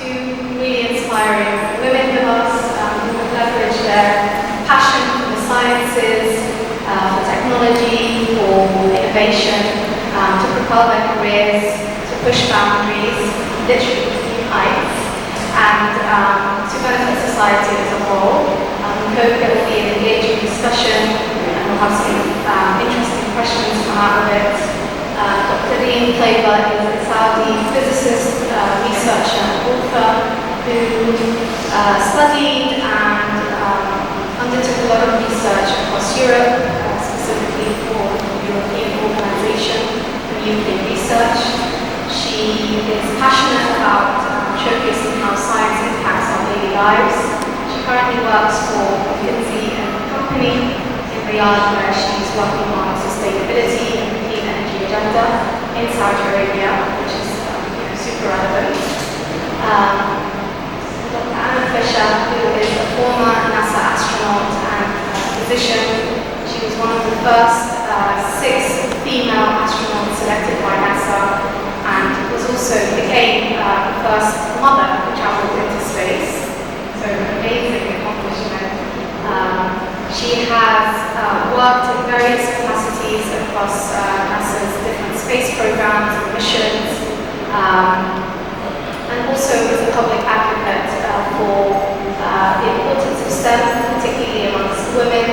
two really inspiring women with us who have leveraged their passion for the sciences, for technology, for innovation, to propel their careers, to push boundaries, literally to new heights, and to benefit society as a whole. We hope there will be an engaging discussion and we'll have some interesting questions come out of it. Dr. Reem Taibah is a Saudi physicist, researcher and author who studied and undertook a lot of research across Europe, specifically for the European Organization for Nuclear Research. She is passionate about showcasing how science impacts our daily lives. She currently works for McKinsey & Company in Riyadh, where she's working on sustainability and clean energy agenda in Saudi Arabia, which is super relevant. Dr. Anna Fisher, who is a former NASA astronaut and physician. She was one of the first 6 female astronauts selected by NASA and became the first mother who traveled into space. So an amazing accomplishment. She has worked in various capacities across NASA's different space programs and missions, and also is a public advocate for the importance of STEM, particularly amongst women,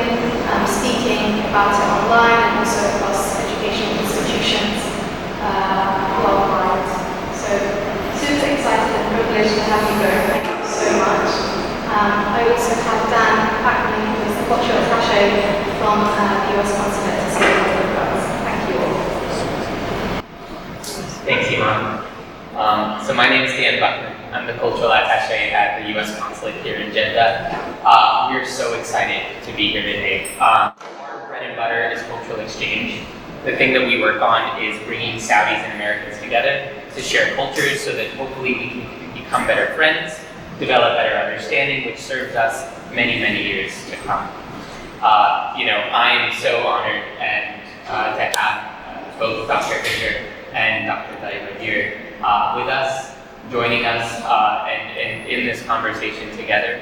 speaking about it online and also across educational institutions worldwide. So super excited and privileged to have you both. Thank you so much. I also have Dan Packman, who is the cultural attaché from the US Consulate to say a couple of words. Thank you all. Thanks, Iman. So my name is Dan Buckman. I'm the cultural attaché at the US Consulate here in Jeddah. We're so excited to be here today. Our bread and butter is cultural exchange. The thing that we work on is bringing Saudis and Americans together to share cultures so that hopefully we can become better friends, develop better understanding, which serves us many, many years to come. I am so honored to have both Dr. Fisher and Dr. Taibah here with us, joining us and in this conversation together.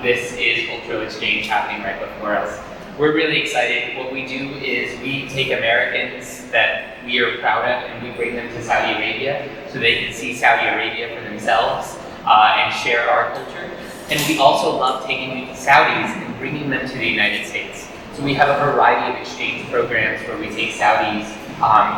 This is cultural exchange happening right before us. We're really excited. What we do is we take Americans that we are proud of and we bring them to Saudi Arabia so they can see Saudi Arabia for themselves and share our culture. And we also love taking Saudis and bringing them to the United States. So we have a variety of exchange programs where we take Saudis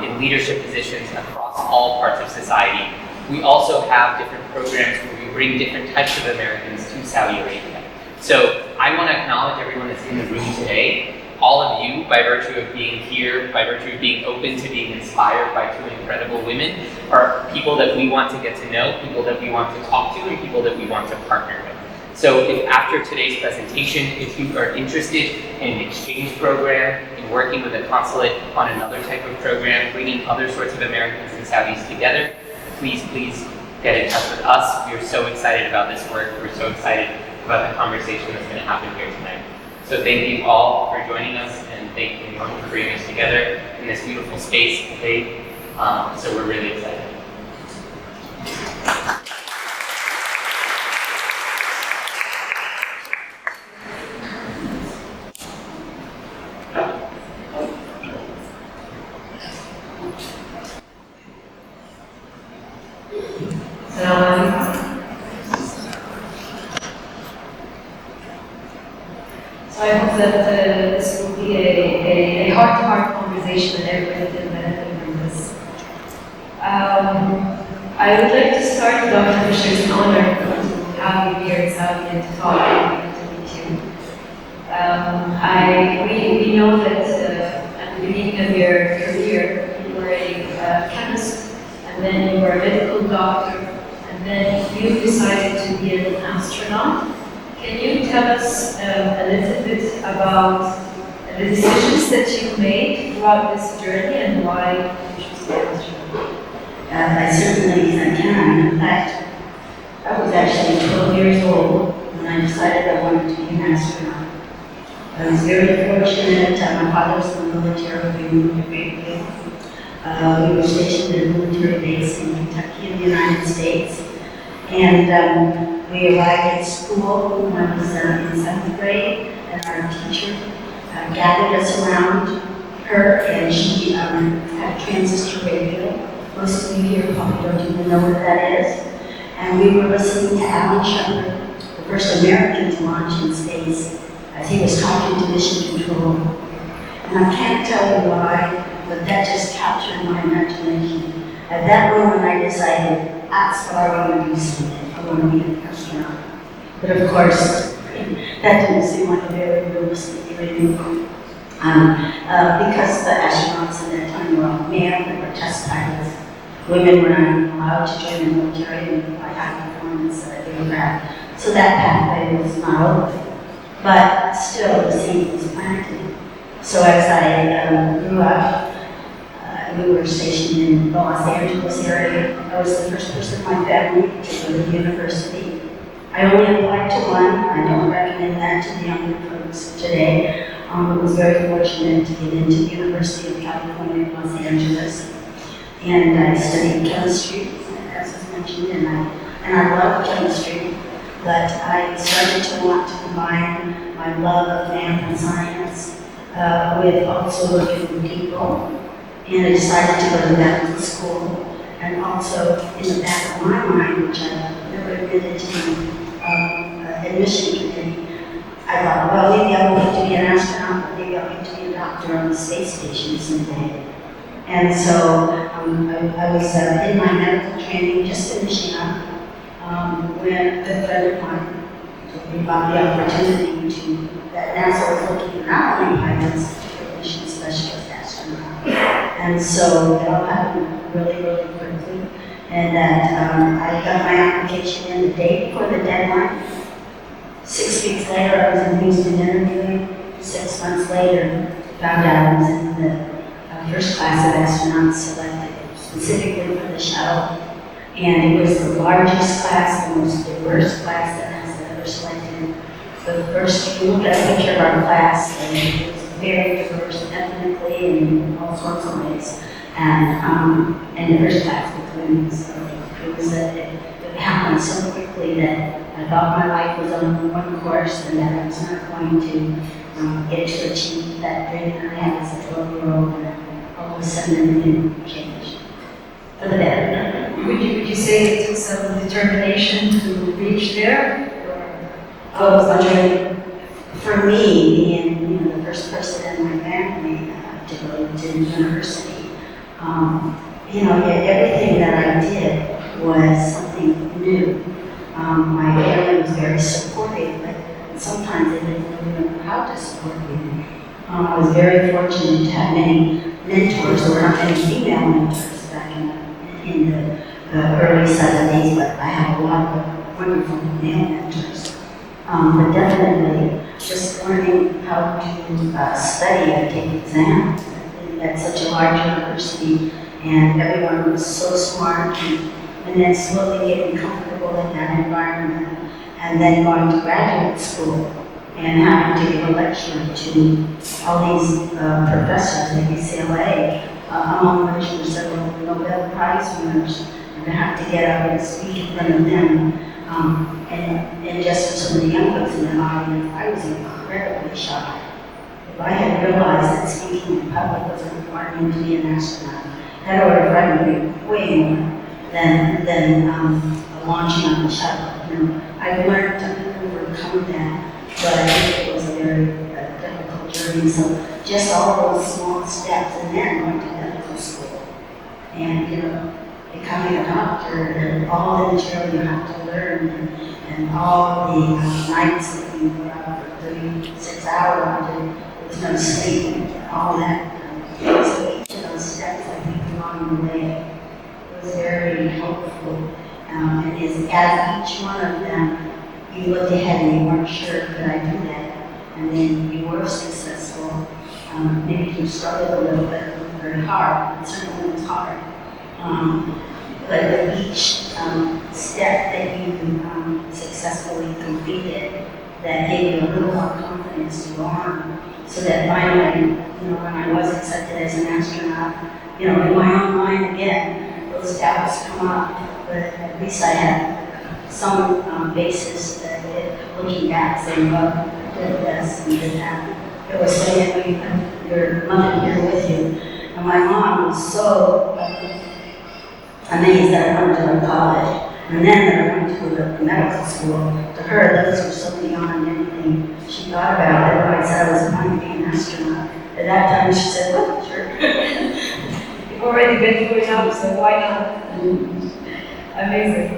in leadership positions across all parts of society. We also have different programs where we bring different types of Americans to Saudi Arabia. So I want to acknowledge everyone that's in the room today. All of you, by virtue of being here, by virtue of being open to being inspired by 2 incredible women, are people that we want to get to know, people that we want to talk to, and people that we want to partner with. So if after today's presentation, if you are interested in an exchange program, in working with a consulate on another type of program, bringing other sorts of Americans and Saudis together, please get in touch with us. We're so excited about this work. We're so excited about the conversation that's going to happen here tonight. So thank you all for joining us, and thank you for bringing us together in this beautiful space today. So we're really excited. So I hope that this will be a heart-to-heart conversation and everybody can benefit from this. I would like to start, Dr. Fisher. It's an honor to have you here in Saudi and to talk and to meet you. We know that at the beginning of your career, you were a chemist, and then you were a medical doctor, and then you decided to be an astronaut. Can you tell us a little bit about the decisions that you made throughout this journey and why you chose to be an astronaut? I certainly can. In fact, I was actually 12 years old when I decided I wanted to be an astronaut. I was very fortunate. My father was in the military. We moved to Great Plains. We were stationed at a military base in Kentucky in the United States. And we arrived at school when I was in 7th grade, and our teacher gathered us around her, and she had a transistor radio. Most of you here probably don't even know what that is. And we were listening to Alan Shepard, the first American to launch in space, as he was talking to mission control. And I can't tell you why, but that just captured my imagination. At that moment, I decided that's what I want to do someday. I want to be an astronaut. But of course, that didn't seem like a very realistic dream. Because the astronauts at that time were all men, they were test pilots. Women were not allowed to join the military and by high performance aircraft. So that pathway was not open. But still, the seed was planted. So as I grew up, we were stationed in the Los Angeles area. I was the first person in my family to go to university. I only applied to one. I don't recommend that to the younger folks today. I was very fortunate to get into the University of California, Los Angeles. And I studied chemistry, as was mentioned, and I love chemistry. But I started to want to combine my love of math and science with also looking for people. And I decided to go to medical school. And also, in the back of my mind, which I never admitted to the admission committee, I thought, well, maybe I won't get to be an astronaut, but maybe I'll get to be a doctor on the space station someday. And so I was in my medical training, just finishing up, when a good friend of mine told me about the opportunity that NASA was looking for not only pilots, but mission specialist astronauts. And so it all happened really, really quickly. And that I got my application in the day before the deadline. 6 weeks later, I was in Houston interviewing. 6 months later, found out I was in the first class of astronauts selected specifically for the shuttle. And it was the largest class, the most diverse class that NASA ever selected. The first, if you look at a picture of our class, it was very diverse ethnically and in all sorts of ways. And the first class was women, so it happened so quickly that I thought my life was on one course and that I was not going to get to achieve that dream that I had as a 12-year-old. And all of a sudden, everything changed for the better. Would you say it took some determination to reach there? For me, being the first person in my family to go to university, everything that I did was something new. My family was very supportive, but sometimes they didn't really know how to support me. I was very fortunate to have many mentors. There were not many female mentors back in the early 70s, but I had a lot of wonderful male mentors. But definitely just learning how to study and take exams at such a large university, and everyone was so smart, and then slowly getting comfortable in that environment, and then going to graduate school and having to give a lecture to all these professors at UCLA, among which were several Nobel Prize winners, and to have to get up and speak in front of them. And just for some of the young folks in the audience, I was incredibly shy. If I had realized that speaking in public was a requirement to be an astronaut, that would have frightened me way more than launching on the shuttle. I've learned to overcome that, but I think it was a very difficult journey. So just all those small steps, and then going to medical school, and becoming a doctor, and all the material you have to learn, and all the nights that you were up for 36 hours, and with no sleep, and all that. So each of those steps, I think, along the way was very helpful. And as each one of them, you looked ahead and you weren't sure, could I do that? And then you were successful. Maybe you struggled a little bit, it was very hard. It certainly was hard. But with each step that you successfully completed, that gave you a little more confidence to go on. So that finally, when I was accepted as an astronaut, in my own mind again, those doubts come up, but at least I had some basis that looking back, saying, well, I did this and did that. It was saying, well, you had your mother here with you. And my mom was so amazed that I went to go to college. And then that I went to the medical school. To her, those were so beyond anything she thought about it. When I said I was going to be an astronaut, at that time she said, well, sure. You've already been through it now, so why not? Amazing.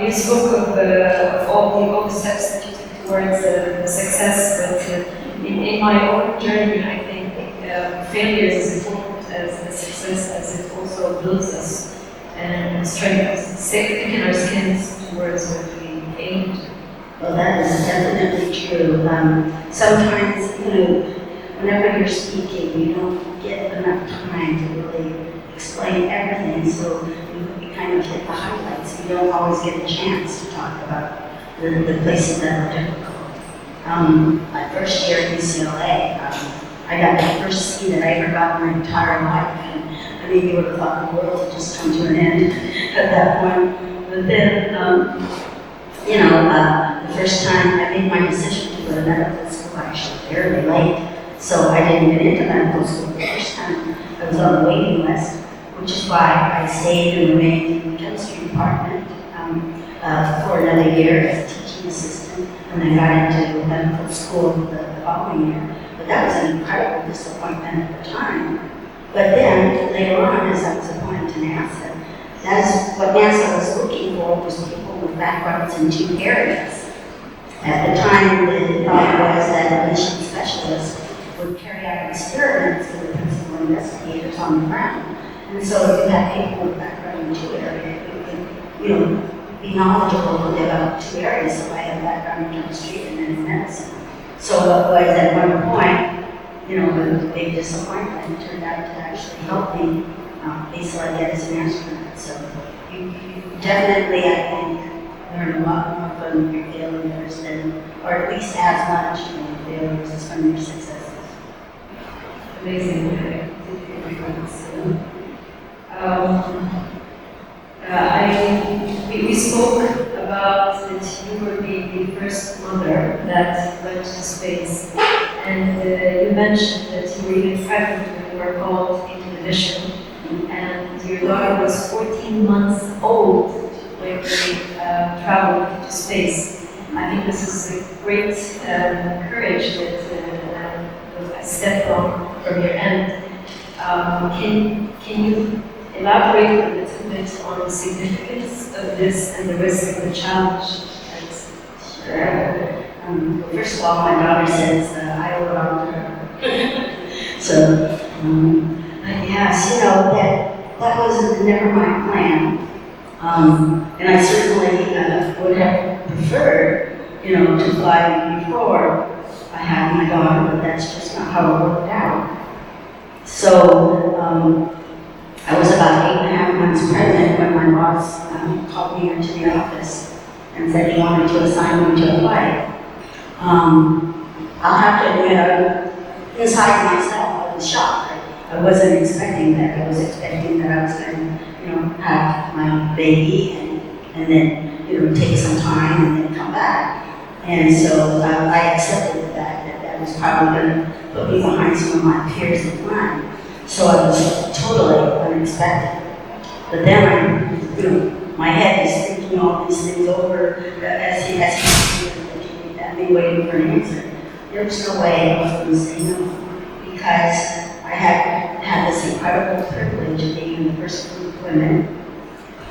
You spoke of all the steps that you took towards the success, but in my own journey, I think failure is as important as the success, as it also builds us and strengthens, thicken our skins towards what we aim to. Well, that is definitely true. Sometimes, whenever you're speaking, you don't get enough time to really explain everything, so you kind of hit the highlights. You don't always get a chance to talk about the places that are difficult. My first year at UCLA, I got the first C that I ever got in my entire life. I mean, you would have thought the world had just come to an end at that point. But then, the first time I made my decision to go to medical school, actually fairly late. So I didn't get into medical school the first time. I was on the waiting list, which is why I stayed and remained in the chemistry department for another year as a teaching assistant, and then got into medical school the following year. But that was an incredible disappointment at the time. But then, later on, as I was appointed to NASA, that's what NASA was looking for, was people with backgrounds in two areas. At the time, the thought was that a mission specialist would carry out experiments for the principal investigators on the ground. And so if you had people with background in two areas, you could, be knowledgeable about two areas. So I had a background in chemistry and then in medicine. So it was at one point, a big disappointment. It turned out to actually help me be selected as an astronaut. So you definitely, I think, learn a lot more from your failures than, or at least as much from your failures as from your successes. Amazing. We spoke about that you were the first mother that went to space, and you mentioned that you were even pregnant when you were called into the mission, and your daughter was 14 months old when you traveled into space. I think this is a great courage that a step from your end. Can you elaborate a little bit on the significance of this and the risk of the challenge? Sure. First of all, my daughter says I owe it all to her. So, yes, that was never my plan. And I certainly would have preferred, to fly before I had my daughter, but that's just not how it worked out. So, I was about 8.5 months pregnant when my boss called me into the office and said he wanted to assign me to a flight. I'll have to admit, inside myself, I was shocked. I wasn't expecting that. I was expecting that I was going to, have my baby and then, take some time and then come back. And so I accepted the fact that that was probably going to put me behind some of my peers in line. So I was totally unexpected. But then my head is thinking all these things over as he had me waiting for an answer. There was no way I was going to say no, because I had this incredible privilege of being in the first group of women.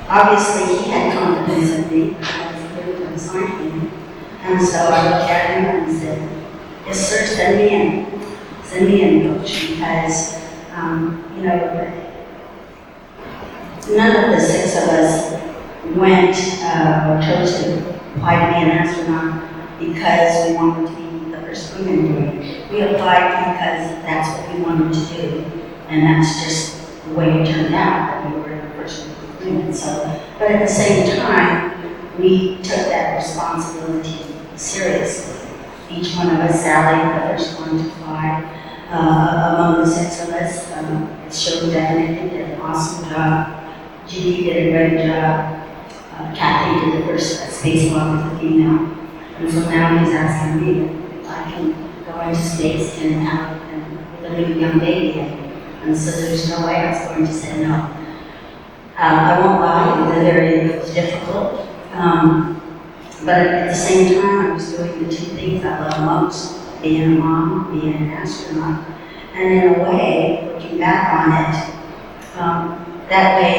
Obviously, he had confidence in me. I was able to assign him. And so I looked at him and said, yes, sir, send me in. Send me in, coach, because none of the six of us went or chose to apply to be an astronaut because we wanted to be the first women doing it. We applied because that's what we wanted to do, and that's just the way it turned out, that we were the first women. So, but at the same time, we took that responsibility seriously. Each one of us, Sally, the first one to fly. Among the six of us, it showed definitely did an awesome job. Judy did a great job. Kathy did the first spacewalk as a female. And so now he's asking me if I can go into space and have with a new young baby. And so there's no way I was going to say no. I won't lie, it was difficult. But at the same time, I was doing the two things I love most, being a mom, being an astronaut. And in a way, looking back on it, that way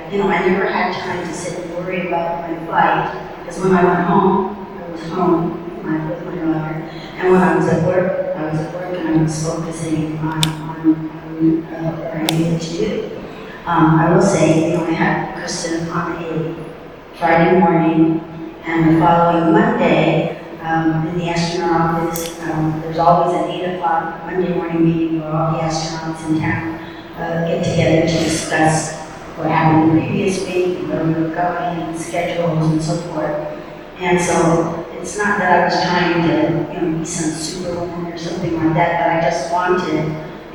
I never had time to sit and worry about my flight, because when I went home, I was home with my daughter. And when I was at work, and I was focusing on what I needed to do. I will say, I had Kristen on a Friday morning, and the following Monday, in the astronaut office, there's always an 8 o'clock Monday morning meeting where all the astronauts in town get together to discuss what happened the previous week, where we were going, and schedules and so forth. And so it's not that I was trying to be some superwoman or something like that, but I just wanted,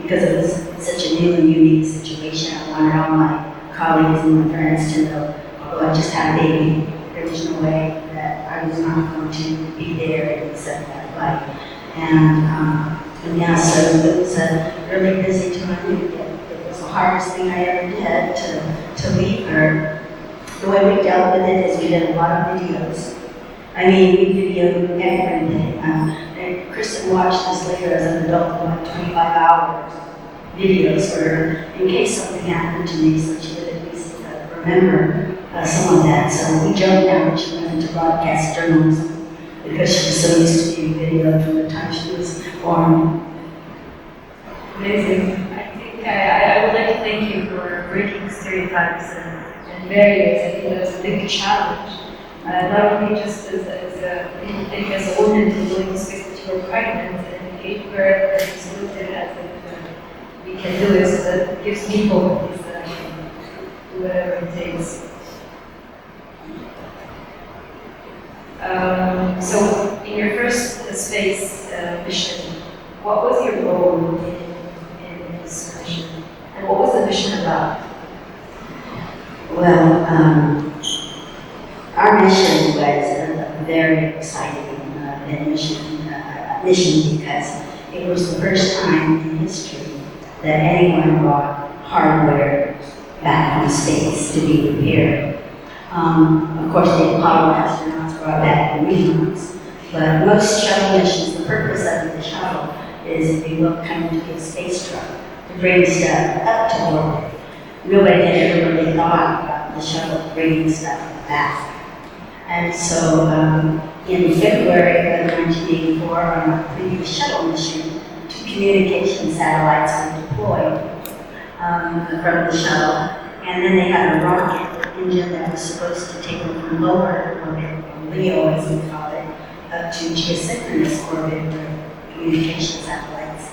because it was such a new and unique situation, I wanted all my colleagues and my friends to know, although I just had a baby, there was no way that I was not going to be there and accept that flight. And yeah, so it was a really busy time. It was the hardest thing I ever did to leave her. The way we dealt with it is we did a lot of videos. I mean, we videoed everything. And Kristen watched this later as an adult, like 25 hours videos for her, in case something happened to me, so she would at least remember some of that. So we joked now that she went into broadcast journalism because she was so used to being videoed from the time she was born. Amazing. I think I would like to thank you for breaking stereotypes and barriers. I think that was a big challenge. Not only just as a woman to go into space, but you were pregnant and gave birth, and just looked at it as if we can do this. That gives me hope, is that I can do whatever it takes. So, in your first space mission, what was your role in this mission? And what was the mission about? Well, our mission was a very exciting mission because it was the first time in history that anyone brought hardware back from space to be repaired. Of course, the Apollo astronauts brought back the remotes, but most shuttle missions, the purpose of the shuttle is, if you look, kind of to be a space truck to bring stuff up to orbit. Nobody had ever really thought about the shuttle bringing stuff back. And so in February of 1984, on a previous shuttle mission, 2 communication satellites were deployed from the shuttle. And then they had a rocket engine that was supposed to take them from lower orbit, or LEO as we call it, up to geosynchronous orbit where communication satellites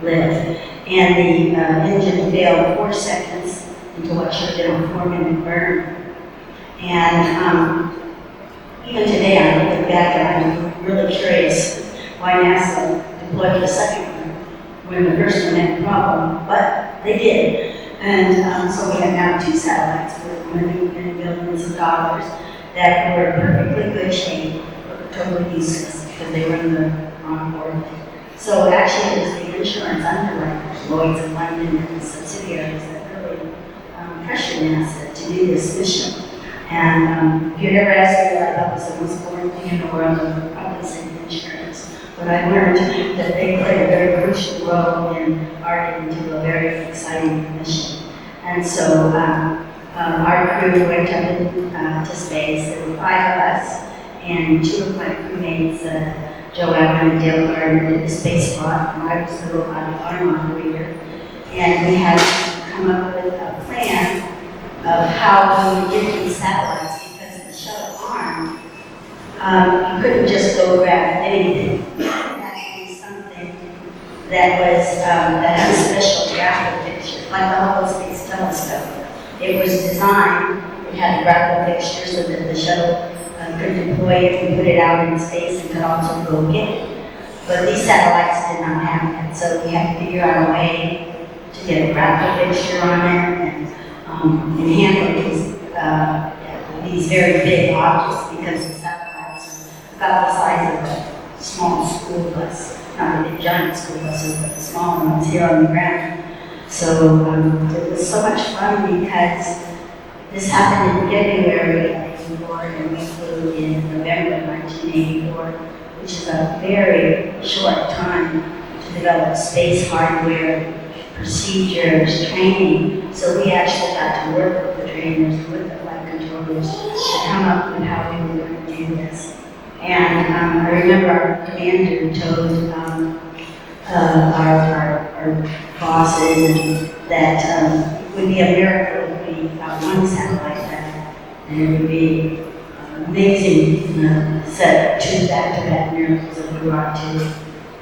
live. And the engine failed 4 seconds into what should have been a 4-minute burn. And even today, I look back and I'm really curious why NASA deployed the second one when the first one had a problem, but they did. And so we have now 2 satellites worth many billions of dollars that were in perfectly good shape, but totally useless because they were in the wrong orbit. So actually, it was the insurance underwriters, Lloyd's of London and the subsidiaries that really pressured NASA to do this mission. And if you'd ever asked me what I thought was the most boring thing in the world, I would probably say insurance. But I learned that they played a very crucial role in our into a very exciting mission. And so our crew went up into space. There were 5 of us, and 2 of my crewmates, Joe Allen and Dale Gardner, did the spacewalk, and I was the robotic arm operator. And we had to come up with a plan of how we would get these satellites, because the shuttle arm, you couldn't just go grab anything. It had to be something that was that had a special graphic fixture, like the Hubble Space Telescope. It was designed, it had a graphic fixture so that the shuttle could deploy it and put it out in space and could also go get it. But these satellites did not have that, so we had to figure out a way to get a graphic fixture on it and handle these these very big objects because the satellites are about the size of a small school bus, not a big giant school buses, but the small ones here on the ground. So it was so much fun because this happened in February of 1984 and we flew in November 1984, which is a very short time to develop space hardware, procedures, training. So we actually got to work with the trainers, with the flight controllers to come up with how we were going to do this. And I remember our commander told our bosses that it would be a miracle if we got one satellite back, and it would be amazing set two back-to-back miracles that we brought to,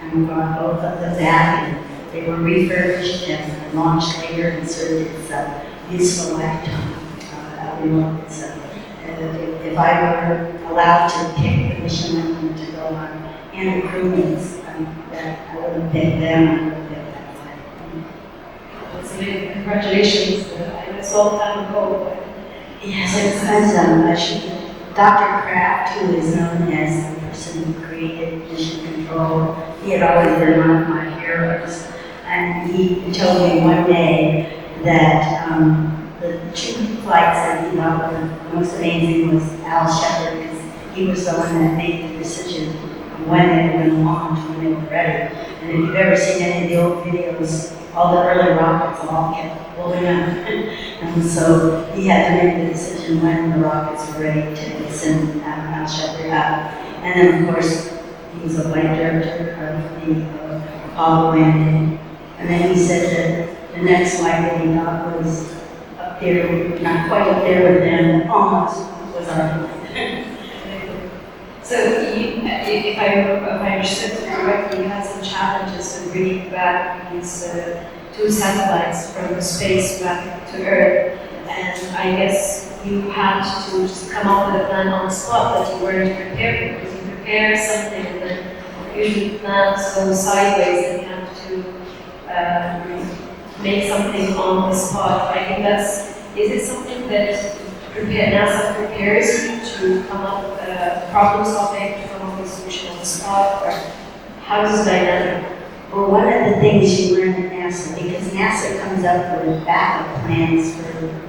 and we brought both of them back, and they were refurbished and launched later and served its useful lifetime out in orbit. So if I were allowed to pick the mission I wanted to go on and the crewmates, that I would have picked them, I would have picked that flight. That's amazing. Congratulations. I know it's a long time ago. Yes, because Dr. Kraft, who is known as the person who created mission control, he had always been one of my heroes. And he told me one day that the two flights that he loved the most amazing was Al Shepard, because he was the one that made the decision on when they were going to launch, when they were ready. And if you've ever seen any of the old videos, all the early rockets all kept blowing up. And so he had to make the decision when the rockets were ready to send Al Shepard up. And then, of course, he was a flight director of the Apollo landing. And then he said that the next flight that he got was up there, not quite up there with them, almost was our flight. So, if I understood correctly, you had some challenges in bringing back these two satellites from space back to Earth, and I guess you had to just come up with a plan on the spot that you weren't prepared for, because you prepare something and then usually plans go sideways and you have to make something on the spot. I think is it something that NASA prepares you to come up with a problem solving, to come up with a solution on the spot, or how is it dynamic? Well, one of the things you learn at NASA, because NASA comes up with backup plans for,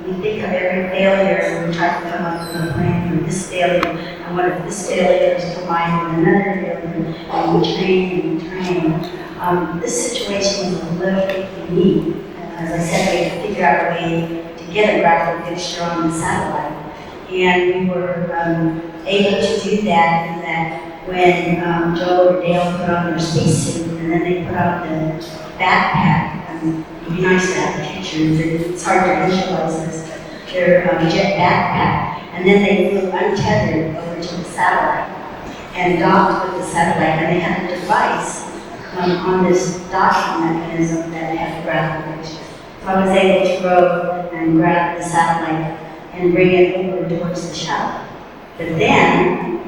we think of every failure and we try to come up with a plan for this failure, and what if this failure is combined with another failure, and we train and we train. This situation was a little unique. As I said, we had to figure out a way to get a graphic fixture on the satellite. And we were able to do that in that when Joe or Dale put on their spacesuit and then they put on the backpack, it'd be nice to have pictures, it's hard to visualize this, their jet backpack, and then they flew untethered over to the satellite and docked with the satellite, and they had a device on this docking mechanism that had the graphic picture. So I was able to go and grab the satellite and bring it over towards the shuttle. But then,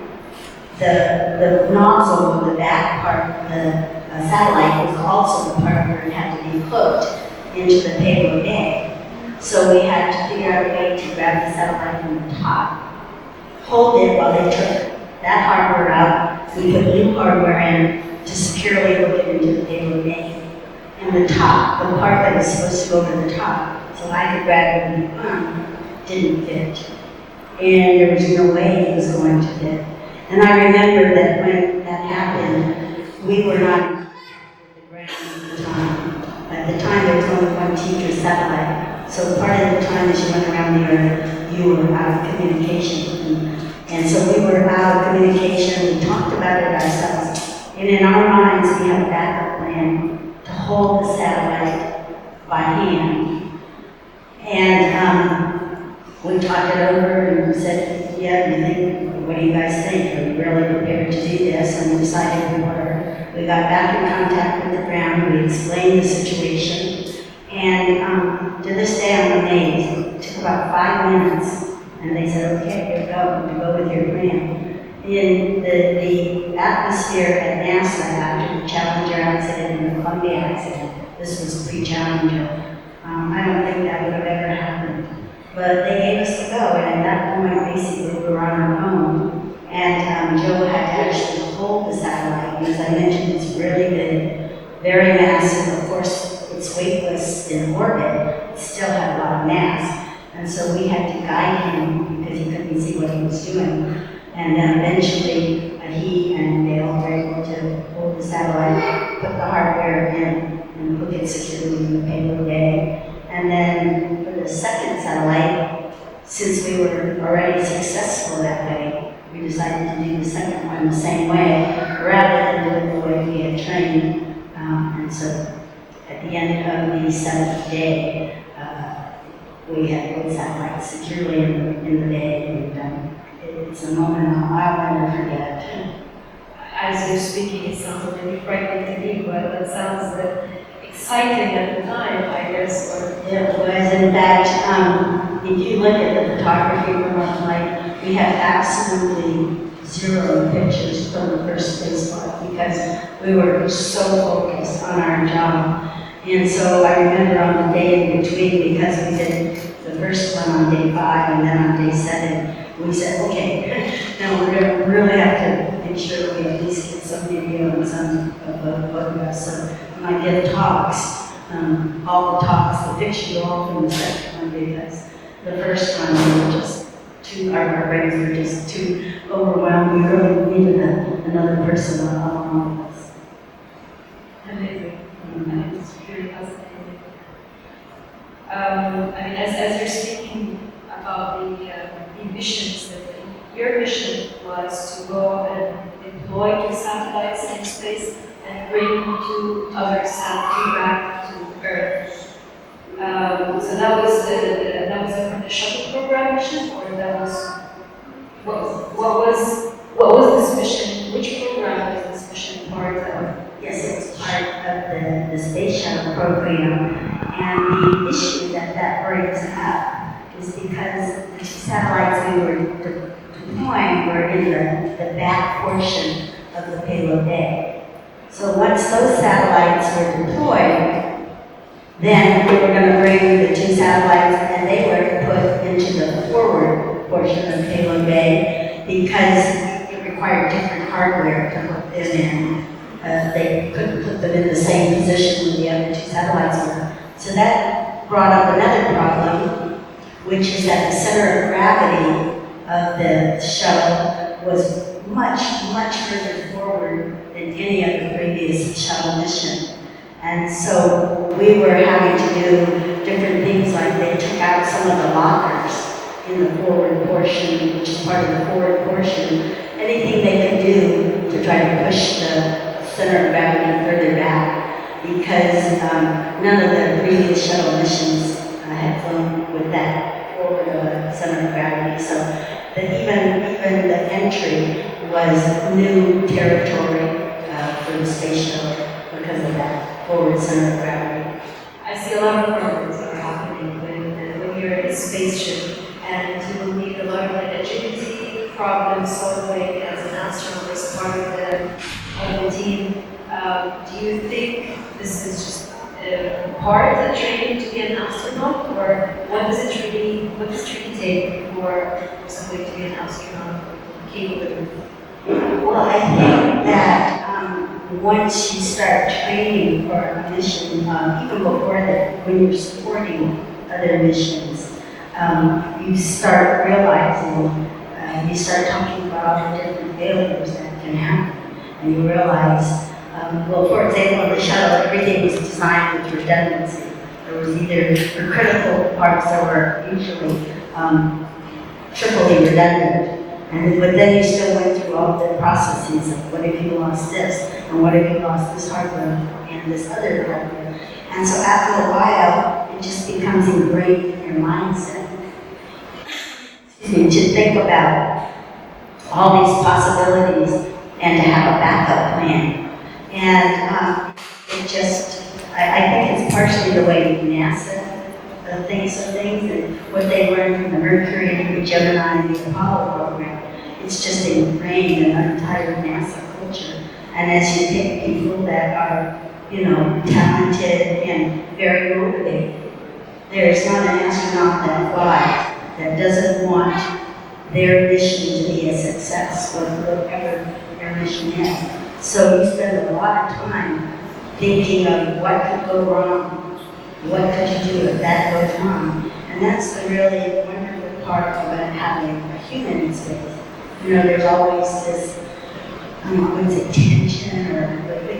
the nozzle of the back part of the satellite was also the part where it had to be hooked into the payload bay. So we had to figure out a way to grab the satellite from the top, hold it while they took that hardware out, we put new hardware in to securely hook it into the payload bay. And the top, the part that was supposed to go over the top, so I could grab it with my arm, didn't fit. And there was no way it was going to fit. And I remember that when that happened, we were not in contact with the ground at the time. At the time, there was only one teacher satellite. So part of the time as you went around the Earth, you were out of communication. And so we were out of communication, we talked about it ourselves. And in our minds, we had a backup plan to hold the satellite by hand. And we talked it over and we said, what do you guys think? Are we really prepared to do this? And we decided we were. We got back in contact with the ground, we explained the situation, and to this day I'm amazed. It took about 5 minutes, and they said, okay, here we go with your plan. In the atmosphere at NASA after the Challenger accident and the Columbia accident, this was pre-Challenger, I don't think that would have ever happened. But basically we were on our own, and Joe had to actually hold the satellite, and as I mentioned, it's really big, very massive. Of course, it's weightless in orbit, it still had a lot of mass, and so we had to guide him because he couldn't see what he was doing. And then eventually, he and Dale were able to hold the satellite, put the hardware in, and hook it securely in the payload bay. And then for the second satellite, since we were already successful that way, we decided to do the second one the same way, rather than do it the way we had trained. And so at the end of the seventh day, we had both satellites securely in the bay, and it's a moment I'll never forget. As you're speaking, it sounds a little frightening to me, but it sounds exciting at the time, I guess. Or It was, in fact, if you look at the photography from our flight, we have absolutely zero pictures from the first spacewalk because we were so focused on our job. And so I remember on the day in between, because we did the first one on day 5 and then on day 7, we said, okay, now we're going to really have to make sure we at least get some video and some photographs. So when I give talks, all the talks, the pictures are all from the second one because the first one we were just our brains were just too overwhelmed. We really needed another person along with us. amazing. It's really fascinating. I mean, as you're speaking about the missions, that your mission was to go and deploy 2 satellites in space and bring 2 other satellites back to Earth. So that was the shuttle program mission, or that was what was this mission? Which program was this mission part of? Yes, it was part of the space shuttle program, and the issue that brings up is because the 2 satellites we were deploying were in the back portion of the payload bay. So once those satellites were deployed, then we were going to bring the 2 satellites and they were put into the forward portion of the payload bay because it required different hardware to put them in. They couldn't put them in the same position where the other 2 satellites were. So that brought up another problem, which is that the center of gravity of the shuttle was much, much further forward than any of the previous shuttle mission. And so we were having to do different things, like they took out some of the lockers in the forward portion, which is part of the forward portion. Anything they could do to try to push the center of gravity further back, because none of the previous shuttle missions had flown with that forward center of gravity. So that even the entry was new territory for the space shuttle because of that forward center of gravity. I see a lot of problems that are happening when you're in a spaceship, and you will need a lot of agility problem solving as an astronaut as part of the team. Do you think this is just part of the training to be an astronaut, or what does it really take for somebody to be an astronaut capable? Well, I think that once you start training for a mission, even before that, when you're supporting other missions, you start realizing, you start talking about all the different failures that can happen, and you realize, well, for example, the shuttle, everything was designed with redundancy. There was either for critical parts that were usually triply redundant. But then you still went through all the processes of what if you lost this, and what if you lost this hardware and this other hardware. And so after a while, it just becomes ingrained in your mindset. To think about all these possibilities and to have a backup plan. And it just, I think it's partially the way NASA thinks of things and what they learned from the Mercury and the Gemini and the Apollo program. It's just ingrained in our entire NASA culture. And as you pick people that are, talented and very motivated, there's not an astronaut that flies that doesn't want their mission to be a success, whatever their mission is. So you spend a lot of time thinking of what could go wrong, what could you do if that goes wrong. And that's the really wonderful part about having a human in space. You know, there's always this, I wouldn't say tension or,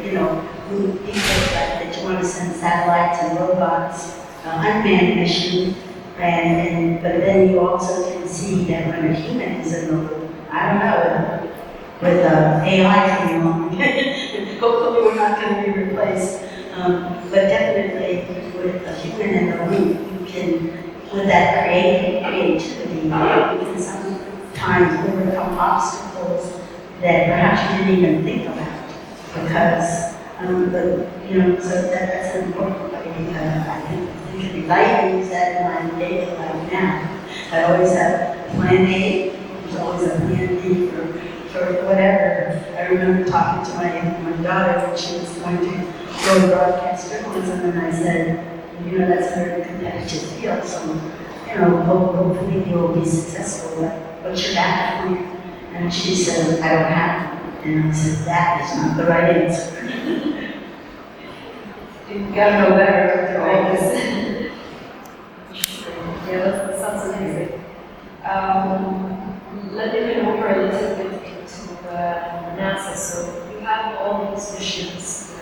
you know, who people that you want to send satellites and robots, unmanned mission, but then you also can see that when a human is in the loop, I don't know, with AI coming along, hopefully we're not going to be replaced, but definitely with a human in the loop, you can, with that creativity, you can sometimes overcome obstacles that perhaps you didn't even think about, because, you know, so that's an important way. I think if I use that in my daily life now, I always have plan A, there's always a plan B for whatever. I remember talking to my daughter when she was going to go to broadcast journalism, and I said, you know, that's a very competitive field, so, you know, hopefully you'll be successful. What's your backup plan? And she said, I don't have one. And I said, that is not the right answer. You gotta know better after all this. Yeah, that sounds amazing. Let me move over a little bit into NASA. So you have all these missions,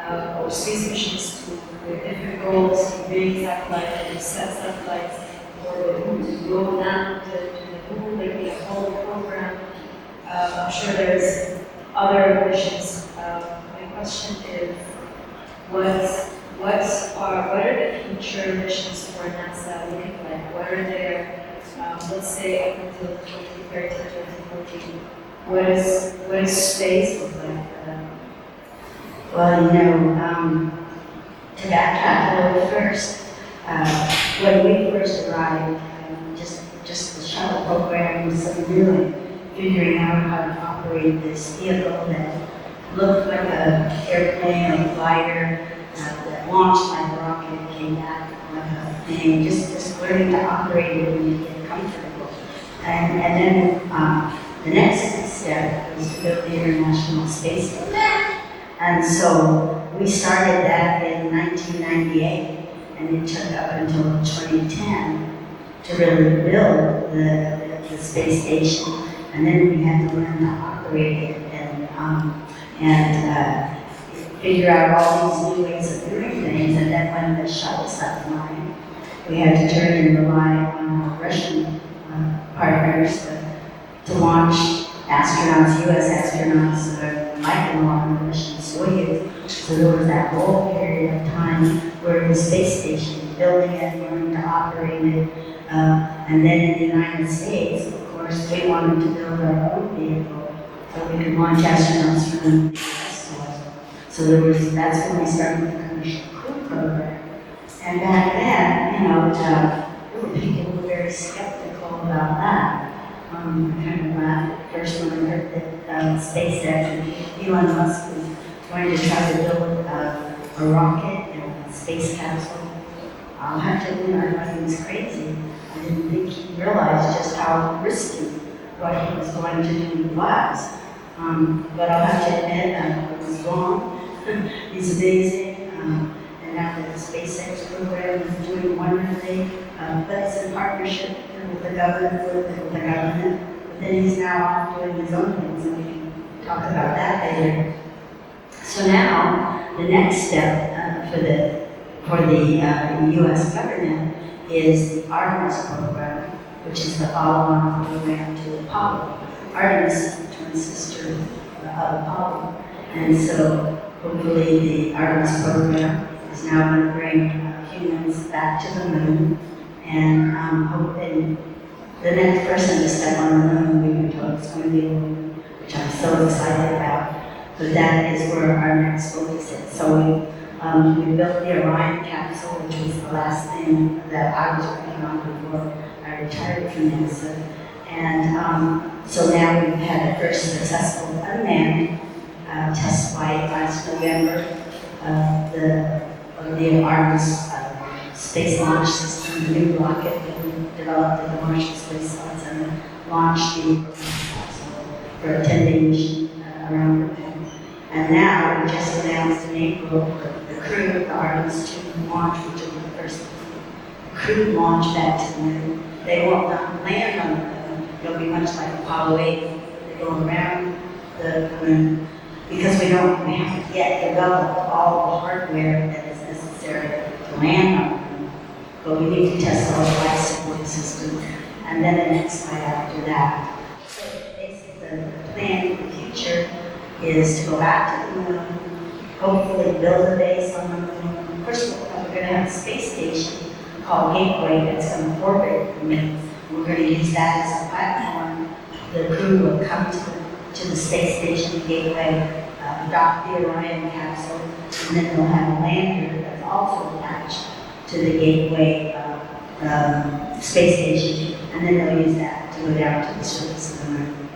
or space missions with different goals, to bring satellites, to set satellites, or to go down to the moon, like the whole program. I'm sure there's other missions. My question is, what are the future missions for NASA looking like? What are their, let's say up until 2030, 2040, what is space look like for them? Well, you know, to backtrack a little first, when we first arrived, just the shuttle program was so new, figuring out how to operate this vehicle that looked like an airplane or glider, that launched like a rocket, came back like a thing, just learning to operate it and get comfortable. And then the next step was to build the International Space Station. And so we started that in 1998, and it took up until 2010 to really build the space station. And then we had to learn to operate it and figure out all these new ways of doing things. And then when the shuttle stopped flying, we had to turn and rely on our Russian partners to launch astronauts, US astronauts, might go on the mission Soyuz. So there was that whole period of time where the space station, building it, learning to operate it, and then in the United States, of course, we wanted to build our own vehicle so we could launch astronauts from the US soil. So that's when we started with the commercial crew program. And back then, you know, people were very skeptical about that. I kind of laughed first when I heard that SpaceX and Elon Musk was going to try to build a rocket and a space capsule. I'll have to admit, I thought he was crazy. I didn't think he realized just how risky what he was going to do was. But I'll have to admit, I was wrong. He's amazing. And now the SpaceX program is doing wonderfully. But it's in partnership with the government. But then he's now off doing his own things, and we can talk about that later. So now, the next step for the U.S. government is the Artemis program, which is the follow-on program to Apollo. Artemis is the twin sister of Apollo. And so, hopefully, the Artemis program is now going to bring humans back to the moon. And hoping the next person to step on the moon, we've been told it's going to be a woman, which I'm so excited about. But that is where our next focus is. So we built the Orion capsule, which was the last thing that I was working on before I retired from NASA. And so now we've had the first successful unmanned test flight last November of the Artemis space launch system, the new rocket that we developed the commercial space slots and launched the for a 10-day mission around the moon. And now we just announced in April the crew, the Artemis 2 launch, which will be the first crew launch back to the moon. They won't not land on the moon. It'll be much like Apollo 8. They go around the moon because we haven't yet developed all the hardware that is necessary to land on the moon. But we need to test all the life support systems, and then the next flight after that. So basically, the plan in the future is to go back to the moon, hopefully build a base on the moon. Of course, we're going to have a space station called Gateway that's going to orbit the moon. We're going to use that as a platform. The crew will come to the space station Gateway, dock the Orion capsule, and then they'll have a lander that's also attached to the Gateway space station, and then they'll use that to go down to the surface of the moon.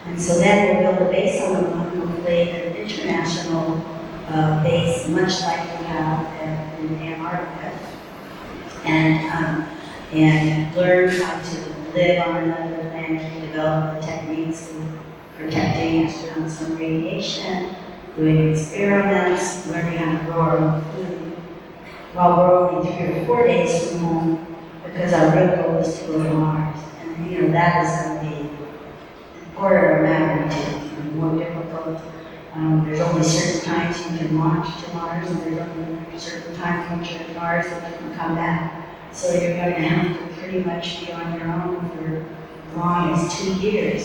And so then we'll build a base on the moon, hopefully an international base, much like we have in Antarctica, and learn how to live on another planet, develop the techniques for protecting astronauts from radiation, doing experiments, learning how to grow our own food, while we're only 3 or 4 days from home, because our real goal is to go to Mars. And that is going to be order of magnitude and more difficult. There's only certain times you can launch to Mars, and there's only certain times when you're at Mars that you can come back. So you're going to have to pretty much be on your own for as long as 2 years.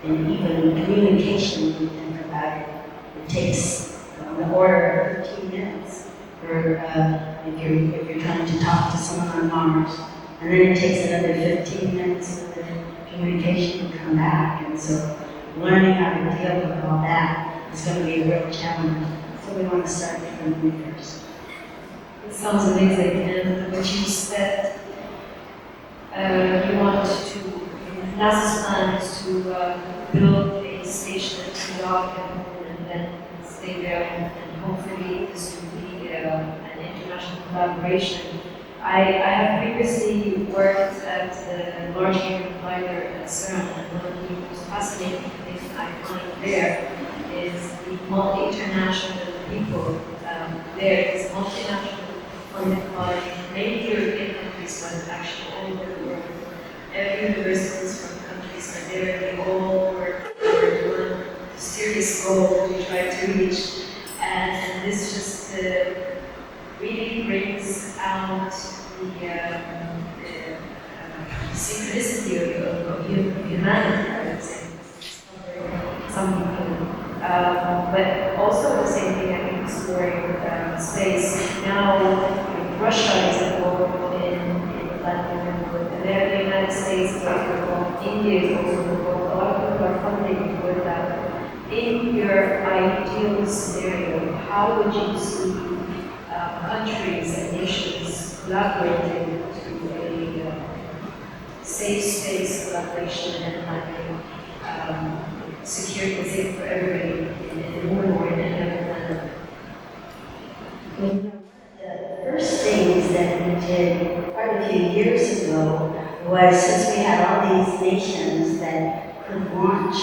And even communication, when you think about it, it takes on the order of 15 minutes for if you're trying to talk to someone on Mars. And then it takes another 15 minutes for the communication to come back. And so learning how to deal with all that is going to be a real challenge. So we want to start from the moon first. It sounds amazing. And what you said, you want to, NASA's plan is to build a station at New York and then stay there, and hopefully this will be an international collaboration. I have previously worked at the Large Hadron Collider at CERN, and one of the most fascinating things I find there is the multi-international people there. It's multinational funded by many European countries, but actually all over the world. Every universities from countries are there. They all work toward one serious goal to try to reach, and this just really brings out the synchronicity of humanity, I would say. Some people. But also the same thing, I think, exploring space. Now, Russia is involved in Latin America, and there the United States is involved, India is also involved. A lot of people are funding toward that. In your ideal scenario, how would you see countries and nations collaborating to a safe space collaboration and having security and safe for everybody in the moon or in any other planet? The first things that we did quite a few years ago was, since we had all these nations that could launch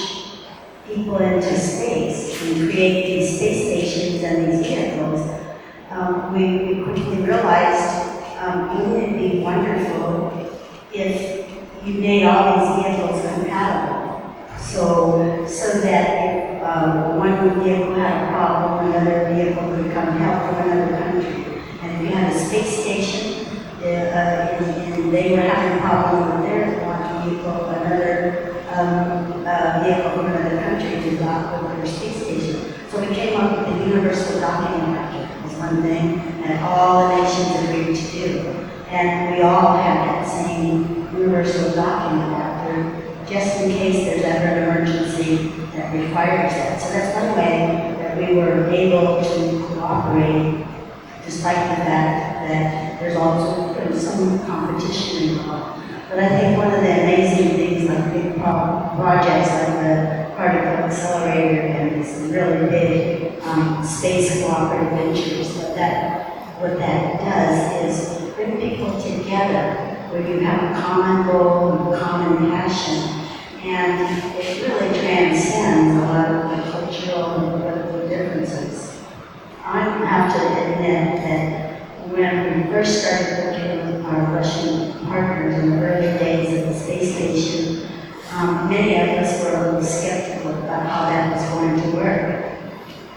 people into space and create these space stations and these vehicles, we quickly realized, wouldn't it be wonderful if you made all these vehicles compatible? So that if one vehicle had a problem, another vehicle could come help from another country. And if you had a space station, and they were having a problem with their launch vehicle, another vehicle from another country to dock with their space station. So we came up with the universal docking adapter. One thing that all the nations agreed to do. And we all have that same universal docking adapter, just in case there's ever an emergency that requires that. So that's one way that we were able to cooperate, despite the fact that there's also some competition involved. But I think one of the amazing things, like big projects like the particle accelerator and these really big space cooperative ventures, what that does is bring people together where you have a common goal and a common passion. And it really transcends a lot of the cultural and political differences. I have to admit that when we first started working with our Russian partners in the early days of the space station, many of us were a little skeptical about how that was going to work.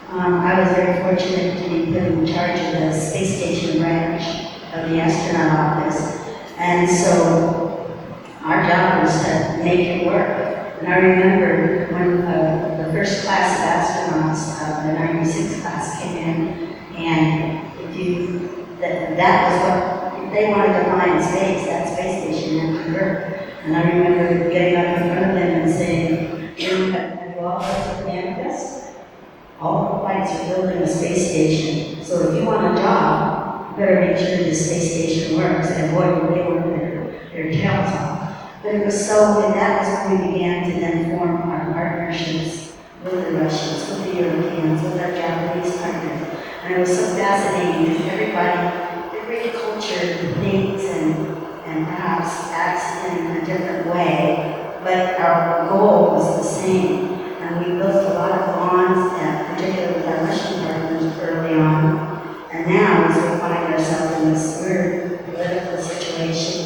I was very fortunate to be put in charge of the space station branch of the astronaut office, and so our job was to make it work. And I remember when the first class of astronauts, the 96 class, came in, and that was what, if they wanted to find space, that space station had to work. And I remember getting up in front of them and saying, have you all heard of the manifest? All the flights are building a space station, so if you want a job, you better make sure the space station works, and boy, will they work their tails off. But it was so, and that was when we began to then form our partnerships with the Russians, with the Europeans, with our Japanese partners. And it was so fascinating because every culture thinks and perhaps acts in a different way, but our goal was the same. And we built a lot of bonds, particularly with our Russian partners early on. And now, as we find ourselves in this weird political situation,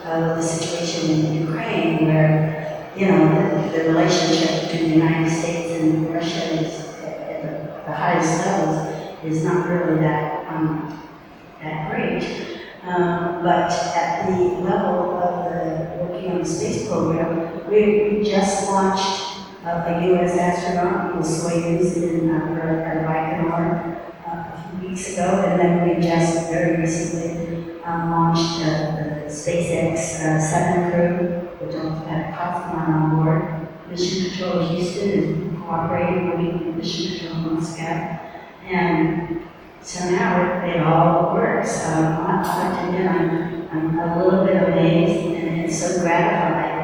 the situation in Ukraine, where, the relationship between the United States and Russia is at the highest levels, is not really that great. But at the level of the working on the space program, we just launched a US astronaut who was Soyuz in our Baikonur a few weeks ago, and then we just very recently launched the SpaceX 7 crew, which also had a cosmonaut on board. Mission Control Houston is cooperating with Mission Control Moscow, and so now it all works. I have to admit, I'm a little bit amazed and so gratified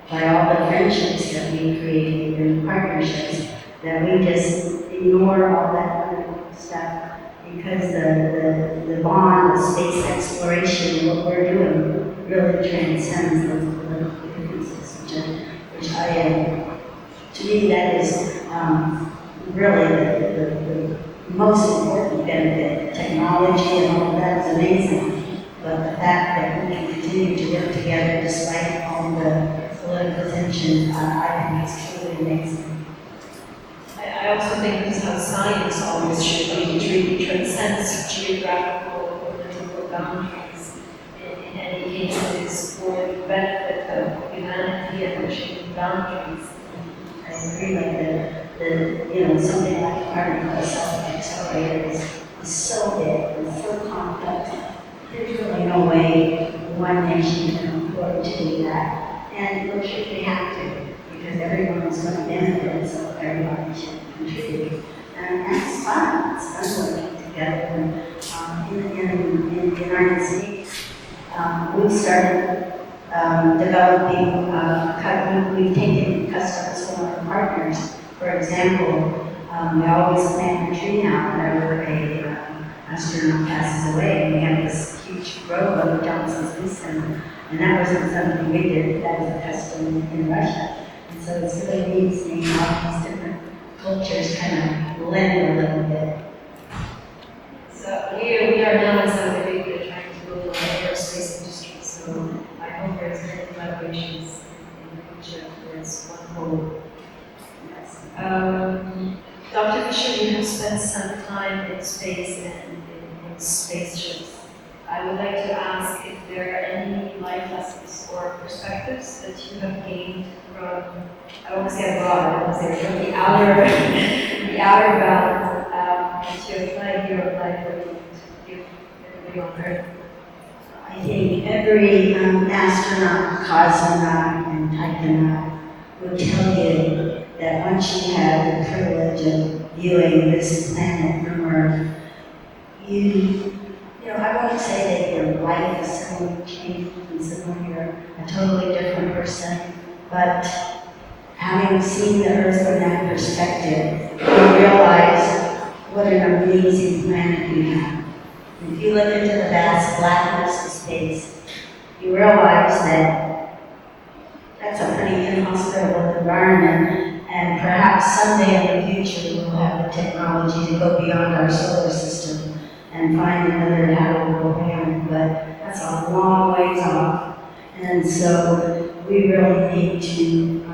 by all the friendships that we created and partnerships, that we just ignore all that other stuff because the bond of space exploration, what we're doing, really transcends those political differences, which I am, to me, that is really the most important benefit. Technology and all of that is amazing, but the fact that we can continue to work together despite all the political tension, I think is truly amazing. I also think this is how science always should be. It really transcends geographical or political boundaries. In any case, it is for the benefit of humanity and pushing boundaries. I agree, like something like particle accelerator is so big and so complex. There's really no way one nation can afford to do that. And we're sure they have to, because everyone is going to benefit, so everybody should contribute. And that's fun. It's fun working together. And in the United States, we've started developing, we've taken customs from our partners. For example, we always plant a tree now whenever an astronaut passes away. We have this huge grove of Johnson's Wisdom, and that wasn't something we did. That was a custom in Russia. And so it's really neat seeing how these different cultures kind of blend a little bit. So we are now in Saudi Arabia trying to build an aerospace industry, so I hope there's many collaborations in the future towards one goal. Yes. Dr. Fisher, you have spent some time in space and in spaceships. I would like to ask if there are any life lessons or perspectives that you have gained from, I don't want to say abroad, I want to say from the outer bound, that you applied here of life that you give everybody on Earth. I think every astronaut, cosmonaut, and taikonaut will tell you that once you have the privilege of viewing this planet from Earth, I won't say that your life is suddenly changed and suddenly you're a totally different person, but having seen the Earth from that perspective, you realize what an amazing planet we have. If you look into the vast blackness of space, you realize that that's a pretty inhospitable environment, and perhaps someday in the future we'll have the technology to go beyond our solar system and find another habitable planet, but that's a long ways off. And so we really need to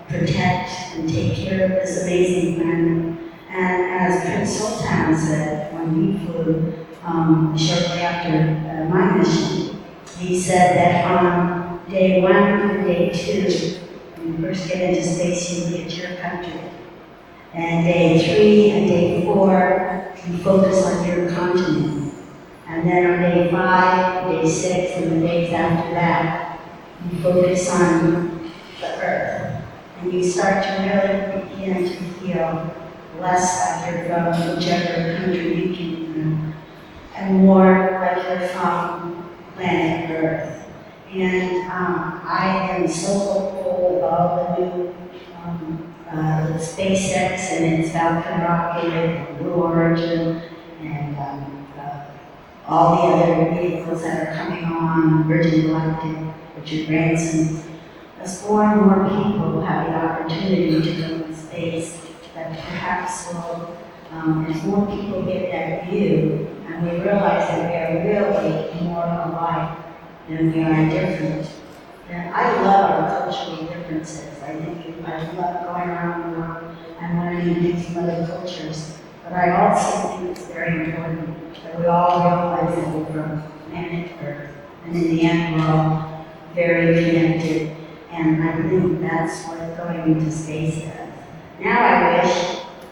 protect and take care of this amazing planet. And as Prince Sultan said when he flew shortly after my mission, he said that on day 1 and day 2, when you first get into space, you look at your country. And day 3 and day 4, you focus on your continent. And then on day 5, day 6, and the days after that, you focus on the Earth. And you start to really begin to feel less like you're from whichever country you came from, and more like you're from planet Earth. And I am so hopeful with all the new SpaceX and its Falcon rocket and Blue Origin and all the other vehicles that are coming on, Virgin Galactic, Richard Branson. As more and more people have the opportunity to go in space, that perhaps will, as more people get that view, and we realize that we are really more alike than we are different. And I love our cultural differences. I love going around the world and learning things from other cultures. But I also think it's very important that we all realize that we're from planet Earth. And in the end, we're all very connected. And I think that's what going into space does. Now I wish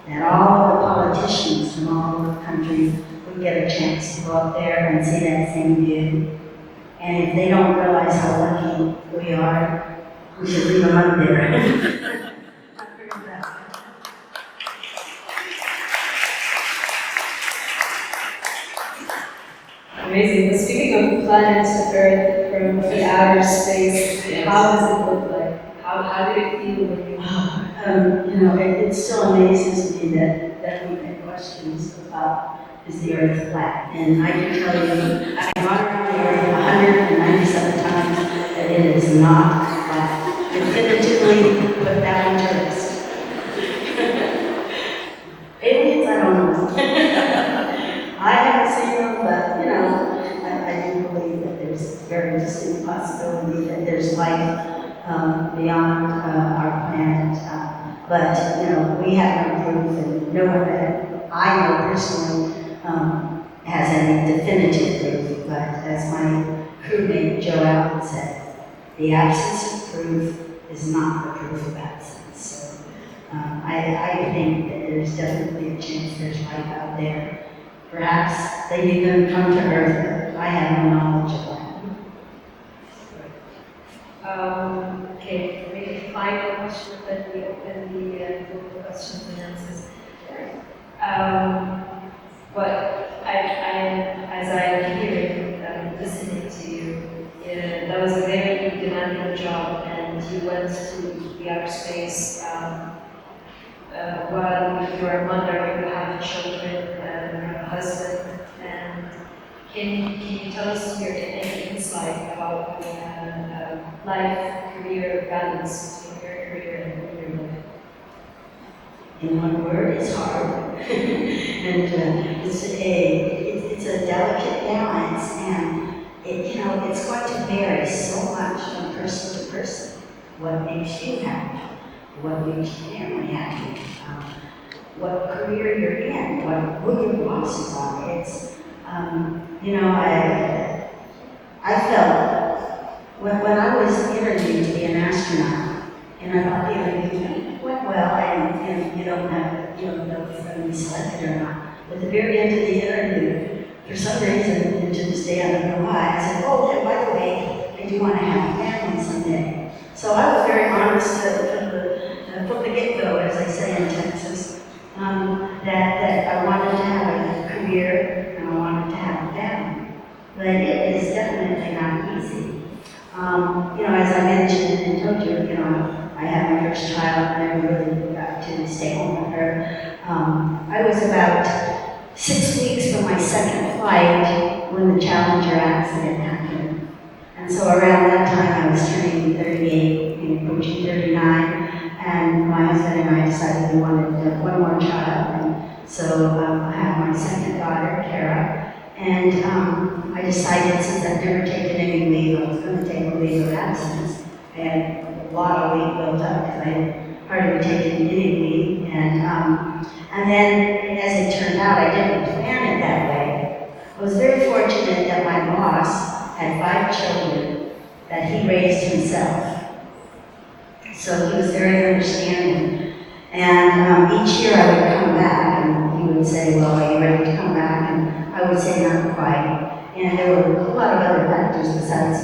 that all the politicians from all over the country would get a chance to go up there and see that same view. And if they don't realize how lucky we are, we should leave them up there. Amazing. But speaking of planet Earth from the outer space, how does it look like? How did it feel when you? It still amazes me that we get questions about, is the Earth flat? And I can tell you, I've gone around the Earth 197 times that it is not flat. Definitively put that into rest. Aliens, I don't know. I haven't seen them, but I do believe that there's a very distinct possibility that there's life beyond our planet. But we have no proof, and no one that I know personally has any definitive proof. But as my crewmate Joe Allen said, the absence of proof is not the proof of absence. So I think that there's definitely a chance there's life out there. Perhaps they even come to Earth, but I have no knowledge of that. Okay, maybe a final question, then we open the questions and answers. But as I'm hearing, listening to you, that was a very demanding job, and you went to the outer space while you're a mother, you have children, you have a husband, and can you tell us your insight about life, career balance between your career and your life? In one word, it's hard. And it's a delicate balance, and it's going to vary so much from person to person. What makes you happy? What makes your family happy? What career you're in? Who your bosses are? It's I felt when I was interviewed to be an astronaut, and I thought the interview went well, and you don't know if you're going to be selected or not. But at the very end of the interview, for some reason, and to this day I don't know why, I said, "Oh, and by the way, I do want to have a family someday." So I was very honest from the get-go, as I say in Texas, that I wanted to have a career and I wanted to have a family. But it is definitely not easy. As I mentioned and told you, I had my first child and I really got to stay home with her. I was about 6 weeks from my second flight when the Challenger accident happened. And so around that time, I was turning 38, approaching 39, and my husband and I decided we wanted one more child. And so I had my second daughter, Kara, and I decided, since I've never taken any leave, I was going to take a leave of absence. I had a lot of leave built up because I had hardly taken any leave, and then as it turned out, I didn't plan it that way. I was very fortunate that my boss had 5 children that he raised himself. So he was very understanding. And each year I would come back and he would say, well, are you ready to come back? And I would say, not quite. And there were a lot of other factors besides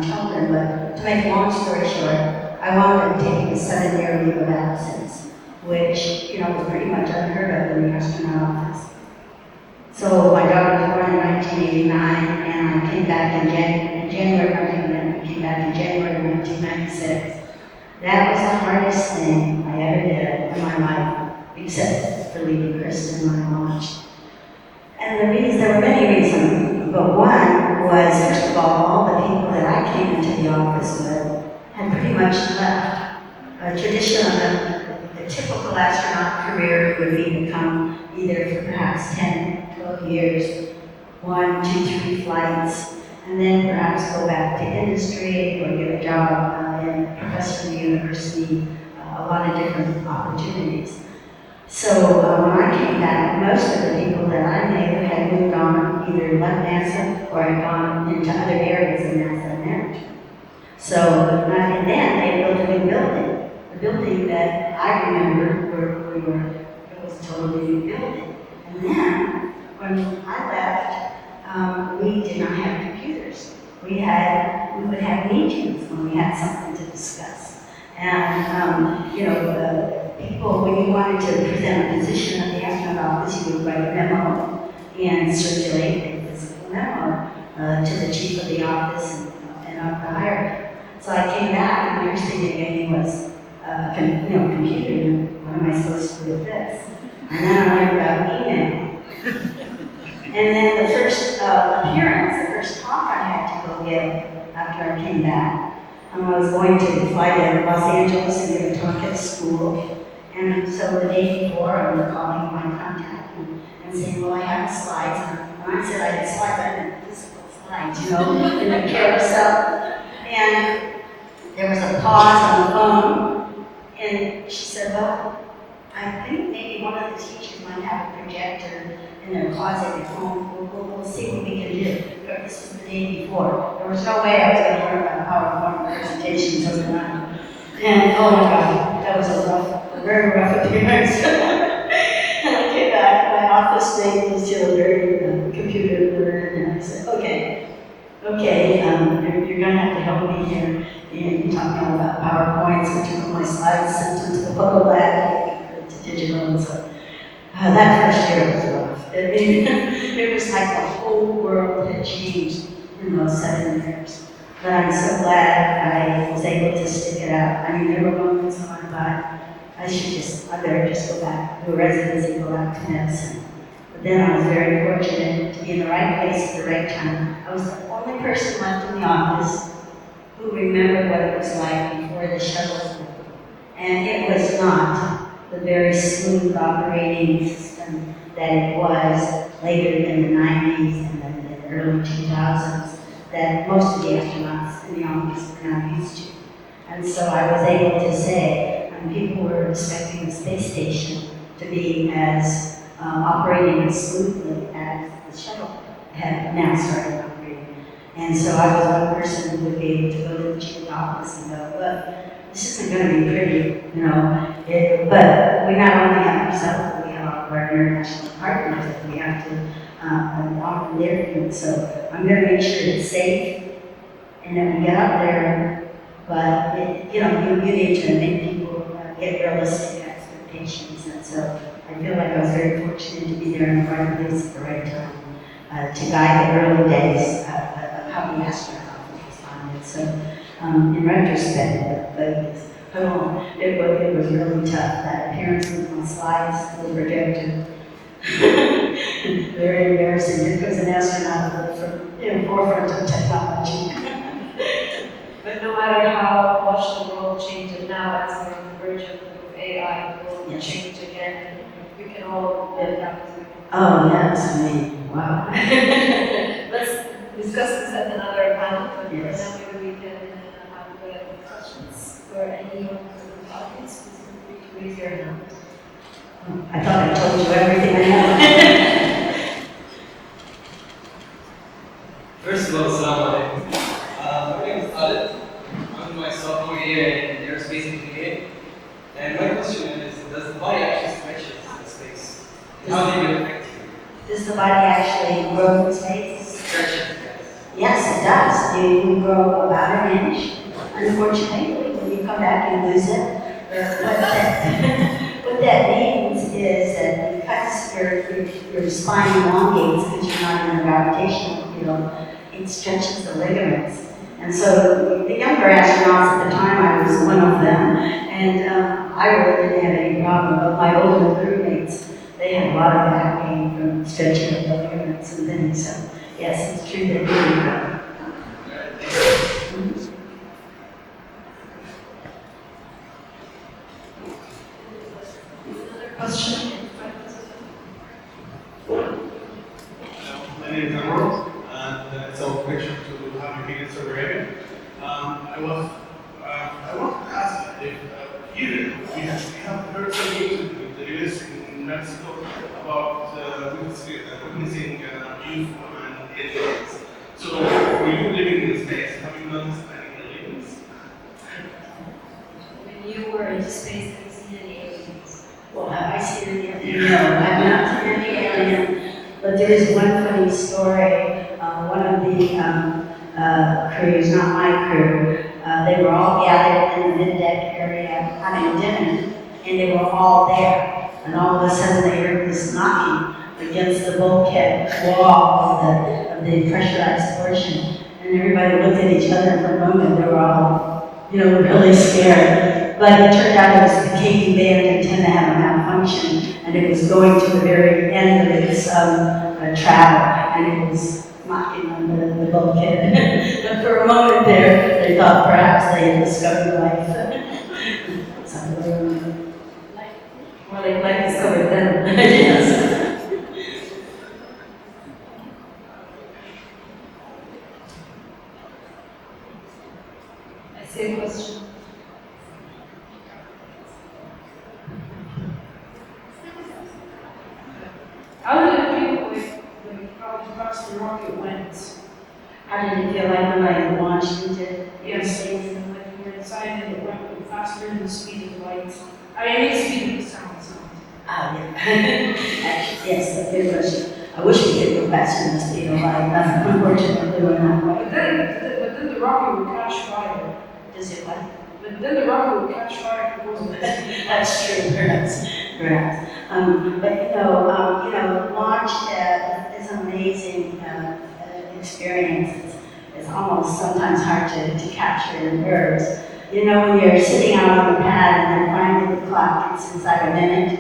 children, but to make a long story short, I wound up taking a 7-year leave of absence, which, was pretty much unheard of in the astronaut office. So my daughter was born in 1989, and I came back in January 1996. That was the hardest thing I ever did in my life, except for leaving Kristen when I launched. And there were many reasons, but one was, first of all the people that I came into the office with had pretty much left. A tradition of a typical astronaut career would be to come either for perhaps 10, 12 years, 1, 2, 3 flights, and then perhaps go back to industry or get a job in a professor in the university, a lot of different opportunities. So when I came back, most of the people that I knew had moved on, either left NASA or had gone into other areas of NASA management. So, and then they built a new building. The building that I remember it was a totally new building. And then, when I left, we did not have computers. We would have meetings when we had something to discuss. And, people, when you wanted to present a position at the astronaut office, you would write a memo and circulate a physical memo to the chief of the office and up the hierarchy. So I came back, and the first thing they gave me was computer. What am I supposed to do with this? And then I learned about email. And then the first appearance, the first talk I had to go give after I came back, I was going to fly to Los Angeles and give a talk at school. And so the day before, I was calling my contact and saying, well, I have slides. And I said I had slides, I had physical slides, in the carousel. And there was a pause on the phone, and she said, well, I think maybe one of the teachers might have a projector in their closet at home. We'll see what we can do. But this was the day before. There was no way I was going to learn about PowerPoint presentations overnight. And oh my God, that was a very rough appearance. And I came back, my office mate was still very computer nerd, and I said, okay, you're going to have to help me here in talking about PowerPoints. I took all my slides, sent them to the photo lab, to digital, and so that first year was rough. It was like the whole world had changed in those 7 years. But I'm so glad I was able to stick it out. I mean, there were moments when I thought, I better just go back, do a residency, go back to medicine. But then I was very fortunate to be in the right place at the right time. I was the only person left in the office who remembered what it was like before the shuttle. And it was not the very smooth operating system that it was later in the 90s and then the early 2000s that most of the astronauts in the office were not used to. And so I was able to say, people were expecting the space station to be as operating as smoothly as the shuttle had now started operating. And so I was one person who would be able to go to the chief's office and go, look, this isn't going to be pretty, but we not only have ourselves, but we have our international partners that we have to offer their things. So I'm going to make sure it's safe and that we get up there, but you need to make people get realistic expectations. And so I feel like I was very fortunate to be there in the right place at the right time to guide the early days of how the astronaut was founded. So in retrospect, it was really tough. That appearance with my slides, the projector. Very embarrassing. Here comes an astronaut from the forefront of technology. Oh, yeah, that's amazing. Wow. Let's discuss this at another panel, but Yes. now maybe we can have questions for anyone in the audience. Please feel free to raise your hand. I thought I told you everything I know. First of all, Assalamu alaikum. My name is Khalid. I'm in my sophomore year in aerospace engineering. And my question is, does the body actually stretch in space? And how do you affect you? Does the body actually grow in space? Stretching, yes. Yes, it does. You grow about an inch. Unfortunately, when you come back, you lose it. What that means is that because your spine elongates because you're not in a gravitational field, it stretches the ligaments. And so the younger astronauts at the time, I was one of them, and I really didn't have any problem, but my older crewmates, they had a lot of back pain from stretching of the ligaments and things. So yes, it's true that you Question? My name is Anwar, and it's a pleasure to have you here in Saudi Arabia. I want to ask if here we have heard some news in the US in Mexico about witnessing youth and aliens. So, for you living in space, have you noticed any aliens? When you were in space, have you seen any aliens? Well, have I seen any alien? No, I've not seen any alien. But there is one funny story. One of the crews, not my crew, they were all gathered in the mid-deck area having dinner, and they were all there. And all of a sudden they heard this knocking against the bulkhead wall of the pressurized portion. And everybody looked at each other for a moment. They were all, really scared. But it turned out it was the KU band antenna had a malfunction, and it was going to the very end of its travel, and it was knocking on the bulkhead. But for a moment there, they thought perhaps they had discovered life. More like life discovered them. Yes. I see a question. How did it feel when Project Bucks the rocket went? How did it feel like when I launched into it? Yes, when you were inside and it went faster than the speed of light. I mean, speed of sound. Oh, yeah. Actually, yes, that's a good question. I wish we could go faster than the speed of light. Unfortunately, we're not But quite. then the rocket would catch fire. Does it what? But then the rocket would catch fire if it wasn't. That's true, perhaps. But launch is an amazing experience. It's almost sometimes hard to capture in words. When you're sitting out on the pad and then finally the clock gets inside a minute,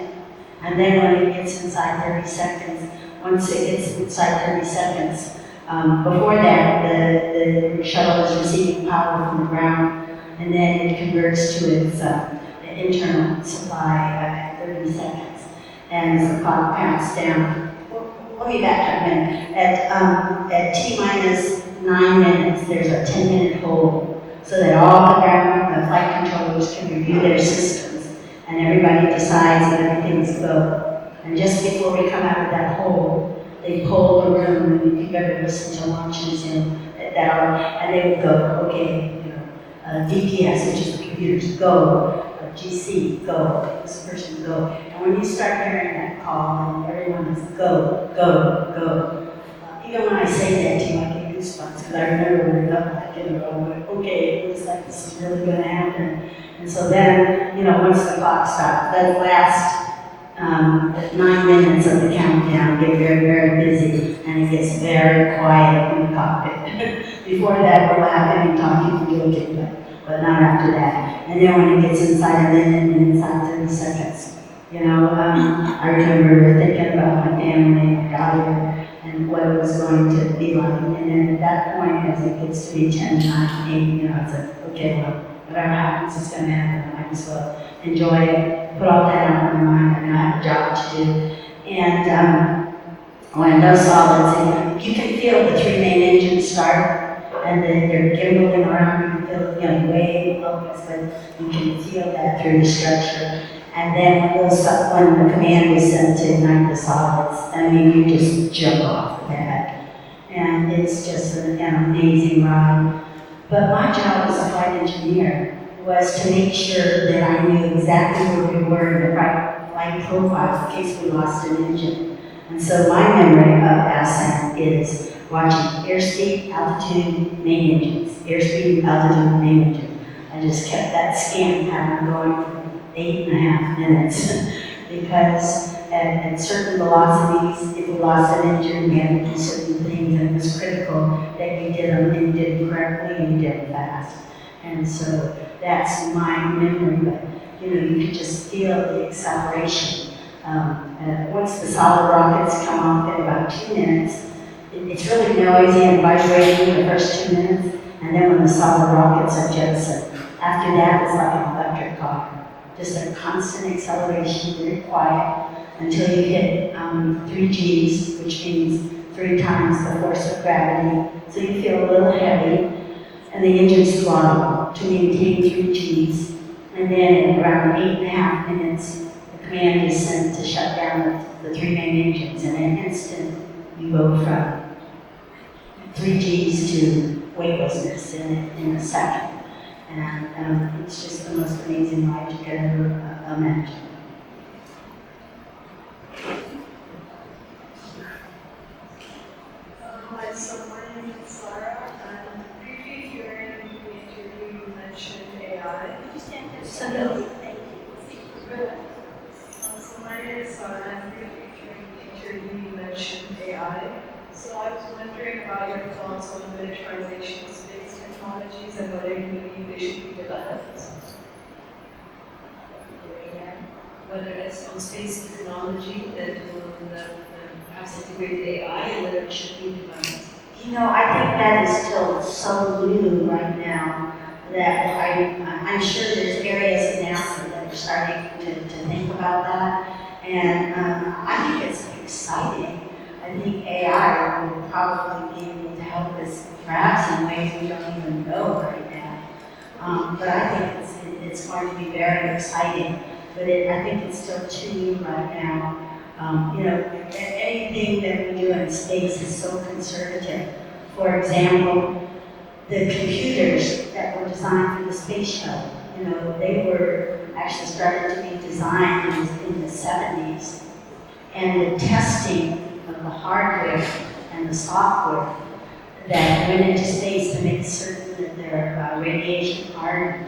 and then when it gets inside 30 seconds, once it gets inside 30 seconds, before that, the shuttle is receiving power from the ground, and then it converts to its internal supply at 30 seconds. And as the clock counts down, let me back up a minute. At T minus 9 minutes, there's a 10-minute hold, so that all the flight controllers can review their systems, and everybody decides that everything's go. And just before we come out of that hold, they poll the room, and if you've ever listened to launches at that hour, and they would go, okay, DPS, which is the computers, go. GC, go. This person, go. And when you start hearing that call, and everyone is go, go, go. Even when I say that to you, I get goosebumps because I remember when it felt like, I went, okay, it looks like this is really going to happen. And so then, once the clock stops, that last 9 minutes of the countdown get very, very busy, and it gets very quiet in the cockpit. Before that, we're laughing and talking and joking, but not after that. And then when it gets inside a minute and inside 30 seconds, I remember thinking about my family, my daughter, and what it was going to be like. And then at that point, as it gets to be 10, 9, 8, it's like, okay, well, whatever happens, it's going to happen. I might as well enjoy it, put all that out of my mind. I have a job to do. And when those solids, and you can feel the three main engines start, and then they're gimbaling around, you can feel, way focused, but you can feel that through the structure. And then when the command was sent to ignite the solids, I mean, you just jump off the pad. And it's just an amazing ride. But my job as a flight engineer was to make sure that I knew exactly where we were in the right flight profile in case we lost an engine. And so my memory of ASCENT is watching airspeed, altitude, main engines, airspeed, altitude, main engine. I just kept that scan pattern going for 8.5 minutes because at certain velocities, if we lost an engine, we had to do certain things, and it was critical that you did them and you did them correctly and you did them fast. And so that's my memory, but you could just feel the acceleration. Once the solid rockets come off in about 2 minutes, it's really noisy and vibrating for the first 2 minutes, and then when the solid rockets are jettisoned, after that it's like an electric car. Just a constant acceleration, very quiet, until you hit 3 Gs, which means 3 times the force of gravity. So you feel a little heavy, and the engine's throttle to maintain 3 Gs. And then in around 8.5 minutes, the command is sent to shut down the 3 main engines. In an instant, you go from 3 Gs to weightlessness in a second. And it's just the most amazing ride you could ever imagine. Hi, so my name is Sarah, and briefly during the interview you mentioned AI. So my name is Sarah, and briefly during the interview you mentioned AI. So I was wondering about your thoughts on militarization of space technologies and whether you believe they should be developed. Whether it's on space technology that will perhaps integrate AI and whether it should be developed. I think that is still so new right now that I'm sure there's areas of NASA that are starting to think about that. And I think it's exciting. I think AI will probably be able to help us perhaps in ways we don't even know right now. But I think it's going to be very exciting. But I think it's still too new right now. Anything that we do in space is so conservative. For example, the computers that were designed for the space shuttle, they were actually started to be designed in the 70s. And the testing of the hardware and the software that went into space to make certain that they're radiation hardened.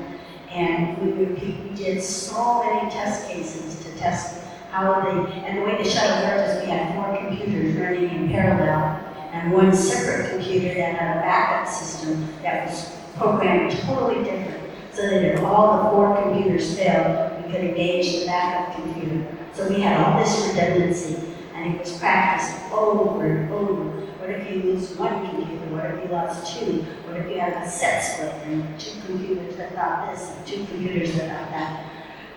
And we did so many test cases to test how and the way the shuttle worked is we had 4 computers running in parallel and 1 separate computer that had a backup system that was programmed totally different. So that if all the 4 computers failed, we could engage the backup computer. So we had all this redundancy, and it was practiced over and over. What if you lose 1 computer? What if you lost 2? What if you had a set split and 2 computers that thought this and 2 computers that thought that?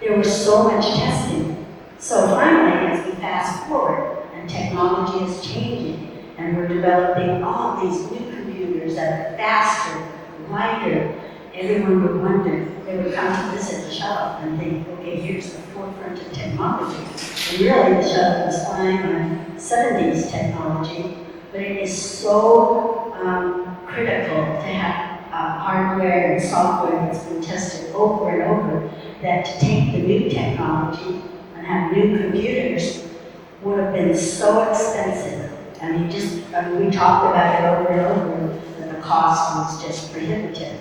There was so much testing. So finally, as we fast forward and technology is changing and we're developing all these new computers that are faster, lighter, everyone would wonder, they would come to visit the shuttle and think, okay, here's the forefront of technology. And really the shuttle was flying on 70s technology, but it is so critical to have hardware and software that's been tested over and over that to take the new technology and have new computers would have been so expensive. We talked about it over and over, that the cost was just prohibitive.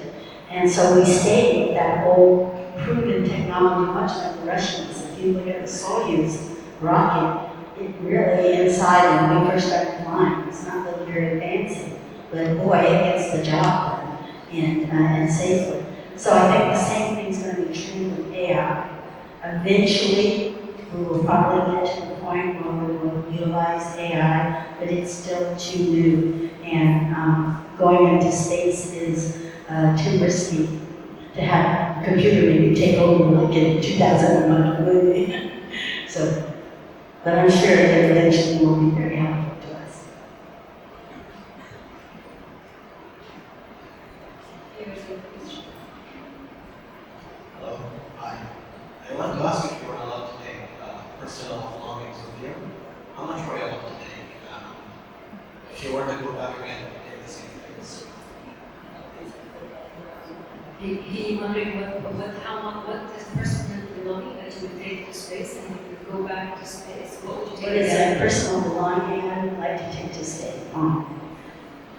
And so we stayed with that old proven technology, much like the Russians. If you look at the Soyuz rocket, it really inside when we first started flying, it's not really very fancy, but boy, it gets the job done and safely. So I think the same thing's going to be true with AI. Eventually, we will probably get to the point where we will utilize AI, but it's still too new. And going into space is too risky to have a computer maybe take over like in 2001 movie. But I'm sure it eventually will be very helpful to us. question. Hello. Hi. I want to ask if you were allowed to take personal belongings with you. How much were you allowed to take if you were to go back again and take the same things? He wondering what is personal belonging that you would take to space and you would go back to space? What would you take? What is a personal belonging I would like to take to stay on?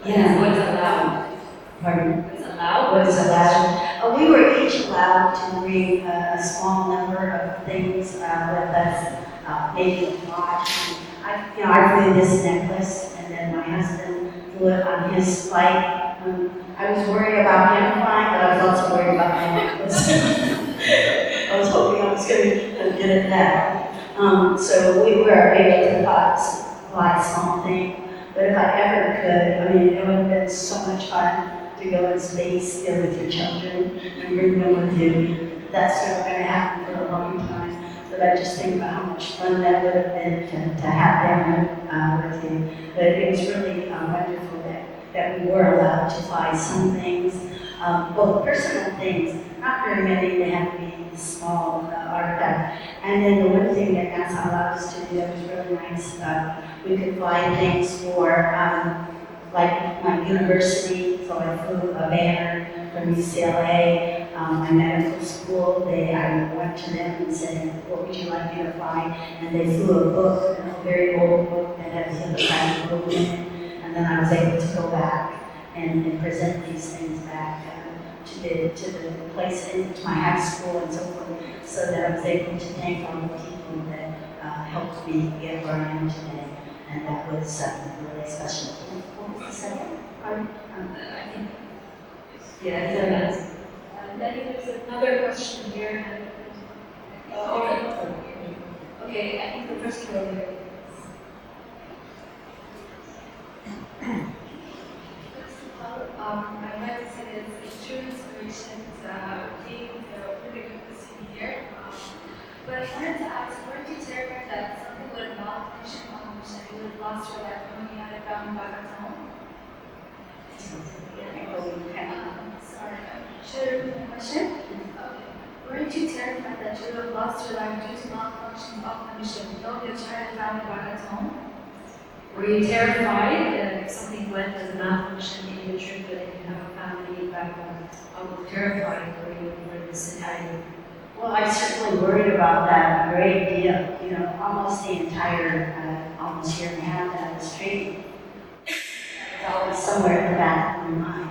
Yeah. What is allowed? Pardon? What is allowed? What is allowed? We were each allowed to bring a small number of things with us, maybe a watch. I flew this necklace, and then my husband flew it on his flight. I was worried about him flying, but I was also worried about my necklace. I was hoping I was going to get it back. So we were able to fly small things. But if I ever could, it would have been so much fun to go in space there with your children and bring them with you. That's not going to happen for a long time. But I just think about how much fun that would have been to have them with you. But it was really wonderful that we were allowed to fly some things, both personal things, not very many, they had to be small artifacts. And then the one thing that NASA allowed us to do that was really nice, we could fly things for like my university, so I flew a banner from UCLA, my medical school, I went to them and said, what would you like me to fly? And they flew a book, a very old book that has a kind of book in it. And then I was able to go back and present these things back to the place, to my high school and so forth, so that I was able to thank all the people that helped me get where I am today. And that was really special. What was the second part? I think, yeah, that's. Then there's another question here. Okay, I think the first one here. First of all, I'd like to say that it's true inspiration being really good to see here. But I wanted to ask, weren't you terrified that something would malfunction on which you would have lost your life when you had it found back at home? Sorry, should I repeat the question? Okay. Weren't you terrified that you would have lost your life due to malfunctions of the mission, though you tried and found it back at home? Were you terrified if something went as a malfunction in your trip that you have a family back home? How terrified were you for this entire? Well, I certainly worried about that a great deal. Almost the entire, almost year and a half that I was training. It's always somewhere in the back of my mind.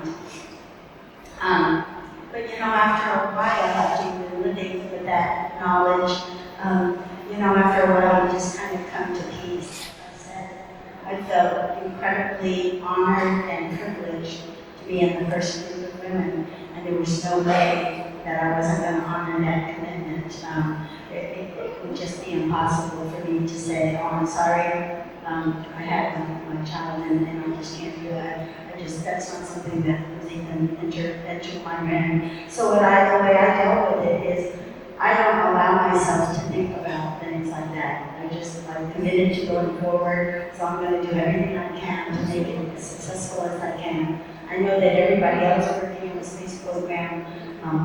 But after a while, after you've been living with that knowledge, after a while you just kind of come to peace. I felt incredibly honored and privileged to be in the first group of women, and there was no way that I wasn't going to honor that commitment. It would just be impossible for me to say, oh, I'm sorry, I had my child and I just can't do it. That's not something that was even entered my brain. So the way I dealt with it is, I don't allow myself to think about things like that. I'm committed to going forward, so I'm going to do everything I can to make it as successful as I can. I know that everybody else working on the space program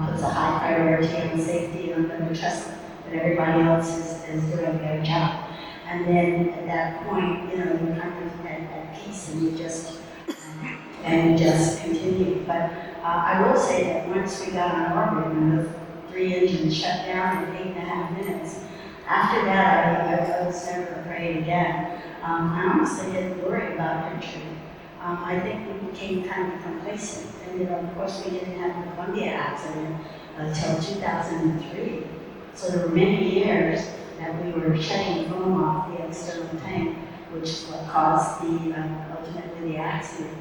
puts a high priority on safety, and I'm going to trust that everybody else is doing their job. And then at that point, you're kind of at peace, and you just continue. But I will say that once we got on orbit, and the 3 engines shut down in 8.5 minutes, after that, I was never afraid again. I honestly didn't worry about entry. I think we became kind of complacent. And of course, we didn't have the Columbia accident until 2003. So there were many years that we were shutting foam off the external tank, which is what caused ultimately the accident.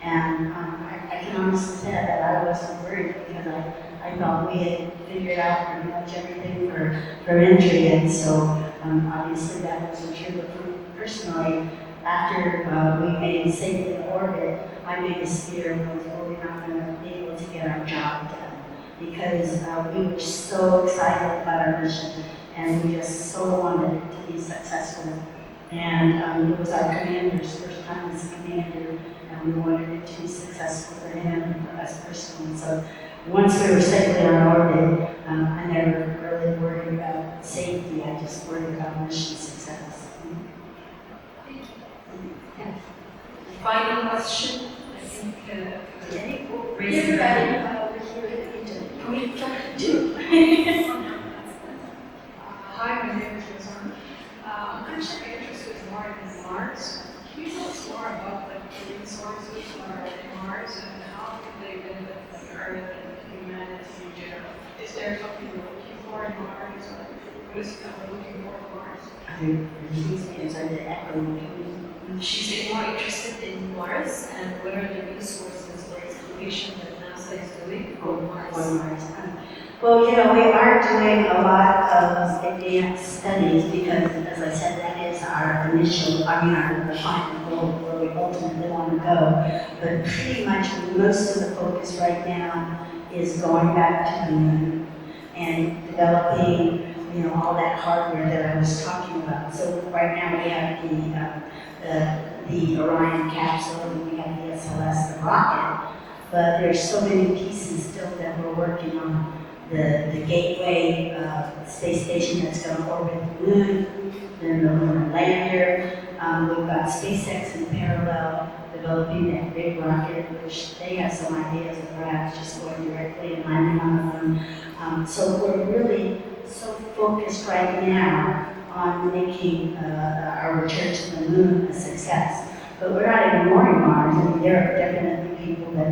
And I can honestly say that I wasn't worried because I thought we had figured out pretty much everything for entry, and so obviously that wasn't true. But personally, after we made it safely in orbit, my biggest fear was, we're not going to be able to get our job done, because we were so excited about our mission, and we just so wanted it to be successful. And it was our commander's first time as a commander, and we wanted it to be successful for him and for us personally. So once we were safely on orbit, I never really worried about safety, I just worried about mission success. Final question, I think, Jenny, raise You're your hand. right. We can do. Hi, my name is Rizwan. I'm actually interested more in Mars. Can you tell us more about like, the resources that are in Mars and how can they benefit like, Earth and humanity in general? Is there something we're looking for in Mars or what is it that we're looking for in Mars? She's getting more interested in Mars and what are the resources or exploration that NASA is doing for Mars? Well, we are doing a lot of advanced studies because, as I said, that is our our final goal where we ultimately want to go. But pretty much most of the focus right now is going back to the moon and developing, all that hardware that I was talking about. So right now we have the Orion capsule and we have the SLS, the rocket, but there's so many pieces still that we're working on. The Gateway space station that's going to orbit the moon, then the lunar lander. We've got SpaceX in parallel developing that big rocket, which they have some ideas of perhaps just going directly and landing on the moon. So we're really so focused right now on making our return to the moon a success. But we're not ignoring Mars. I mean, there are definitely people that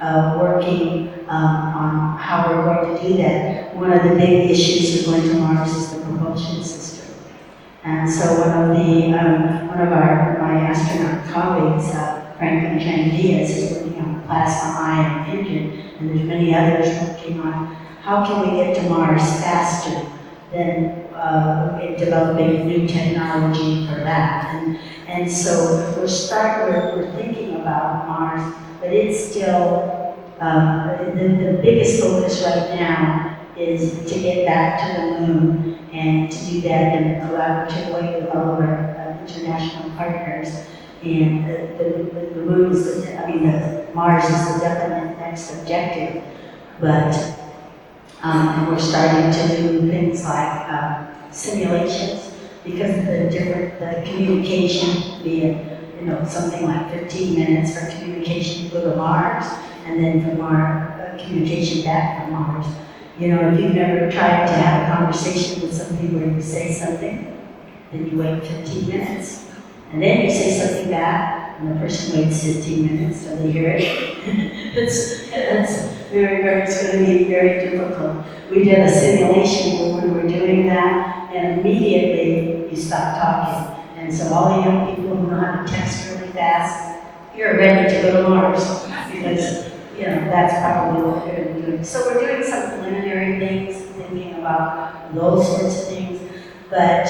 are working on how we're going to do that. One of the big issues of going to Mars is the propulsion system. And so one of my astronaut colleagues, Franklin Diaz, is working on the plasma ion engine, and there's many others working on how can we get to Mars faster than in developing new technology for that. And so we're thinking about Mars, but it's still, the biggest focus right now is to get back to the moon and to do that in a collaborative way with all of our international partners. And the moon is, Mars is the definite next objective, but and we're starting to do things like simulations because of the communication, be it something like 15 minutes for communication to go to Mars, and then from our communication back from Mars. If you've never tried to have a conversation with somebody where you say something, then you wait 15 minutes, and then you say something back, and the person waits 15 minutes till they hear it. It's going to be very difficult. We did a simulation where we were doing that, and immediately you stop talking. And so all the young people who know how to text really fast, you're ready to go to Mars because that's probably what they're going to be doing. So we're doing some preliminary things, thinking about those sorts of things. But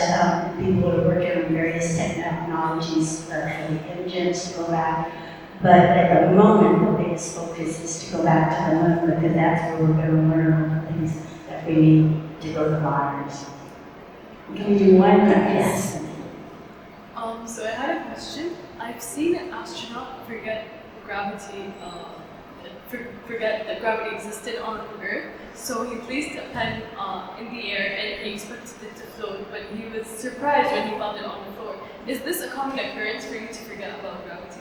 people are working on various technologies for the engines to go back. But at the moment, the biggest focus is to go back to the moon because that's where we're going to learn all the things that we need to go to Mars. Can we do one? Yes. So I had a question. I've seen an astronaut forget gravity, forget that gravity existed on Earth. So he placed a pen in the air and he expected it to float, but he was surprised when he found it on the floor. Is this a common occurrence for you to forget about gravity?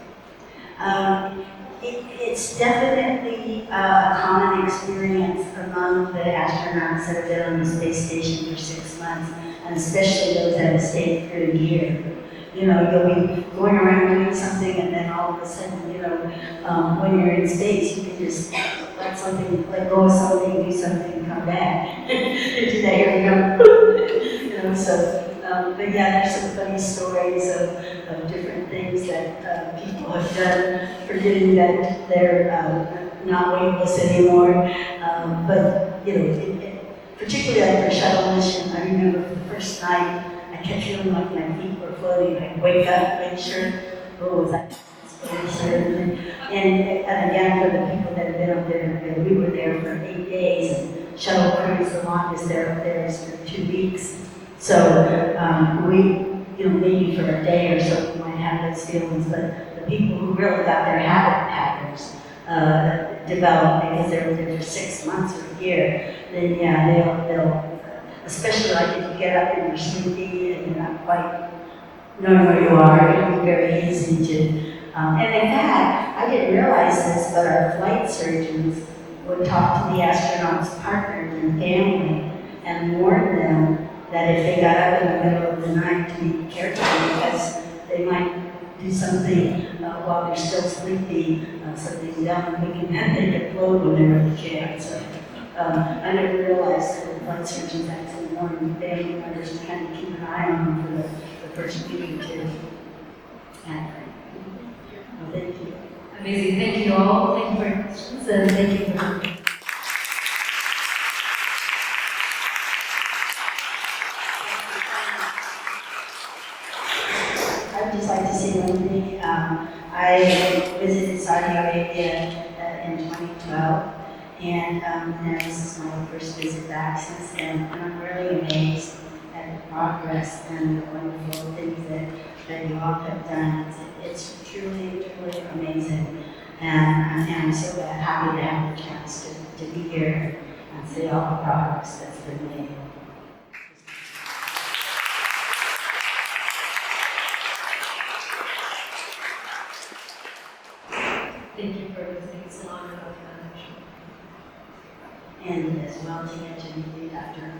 It's definitely a common experience among the astronauts that have been on the space station for 6 months, and especially those that have stayed for a year. You'll be going around doing something, and then all of a sudden, when you're in space, you can just let go of something, do something, come back. Do that, here we go. But yeah, there's some funny stories of different things that people have done, forgetting that they're not weightless anymore. But particularly like for shuttle mission, I remember the first night I kept feeling like my feet were floating. I'd wake up, make sure, was that space? And again, for the people that have been up there, we were there for 8 days, and shuttle crews, the longest they're up there is for 2 weeks. So maybe for a day or so, we might have those feelings, but the people who really got their habit patterns develop because they're there for 6 months or a year, then yeah, they'll, especially like if you get up and you're sleepy and you're not quite knowing where you are, it'll be very easy to, and in fact, I didn't realize this, but our flight surgeons would talk to the astronauts' partners and family and warn them that if they got up in the middle of the night to be careful because they might do something while they're still sleepy, something dumb, thinking that they could float when they were a kid. So I never realized that the flight surgeons actually warned family members to kind of keep an eye on them for the first week or two. And, well, thank you. Amazing. Thank you all. Thank you for your questions and thank you for I'd just like to say one thing. I visited Saudi Arabia in 2012, and this is my first visit back since then, and I'm really amazed at the progress and the wonderful things that you all have done. It's truly, truly amazing, and I'm so happy to have the chance to be here and see all the progress that's been made. thank you for visiting. It's an honor, Dr. And as well to get to meet you, Dr.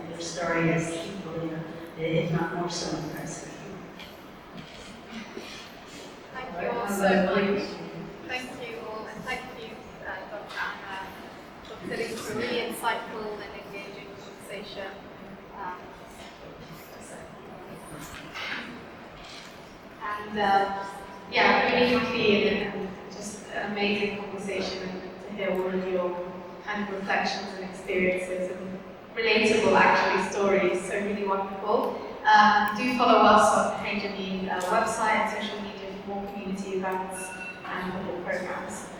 Your story is equally, if not more so impressive. Thank you all so much. Thank you all, and thank you, Dr. Anna, for putting through a really insightful and engaging conversation. And yeah, really happy and just an amazing conversation and to hear all of your kind of reflections and experiences and relatable actually stories. So really wonderful. Do follow us on the Hayy website and social media for more community events and other programs.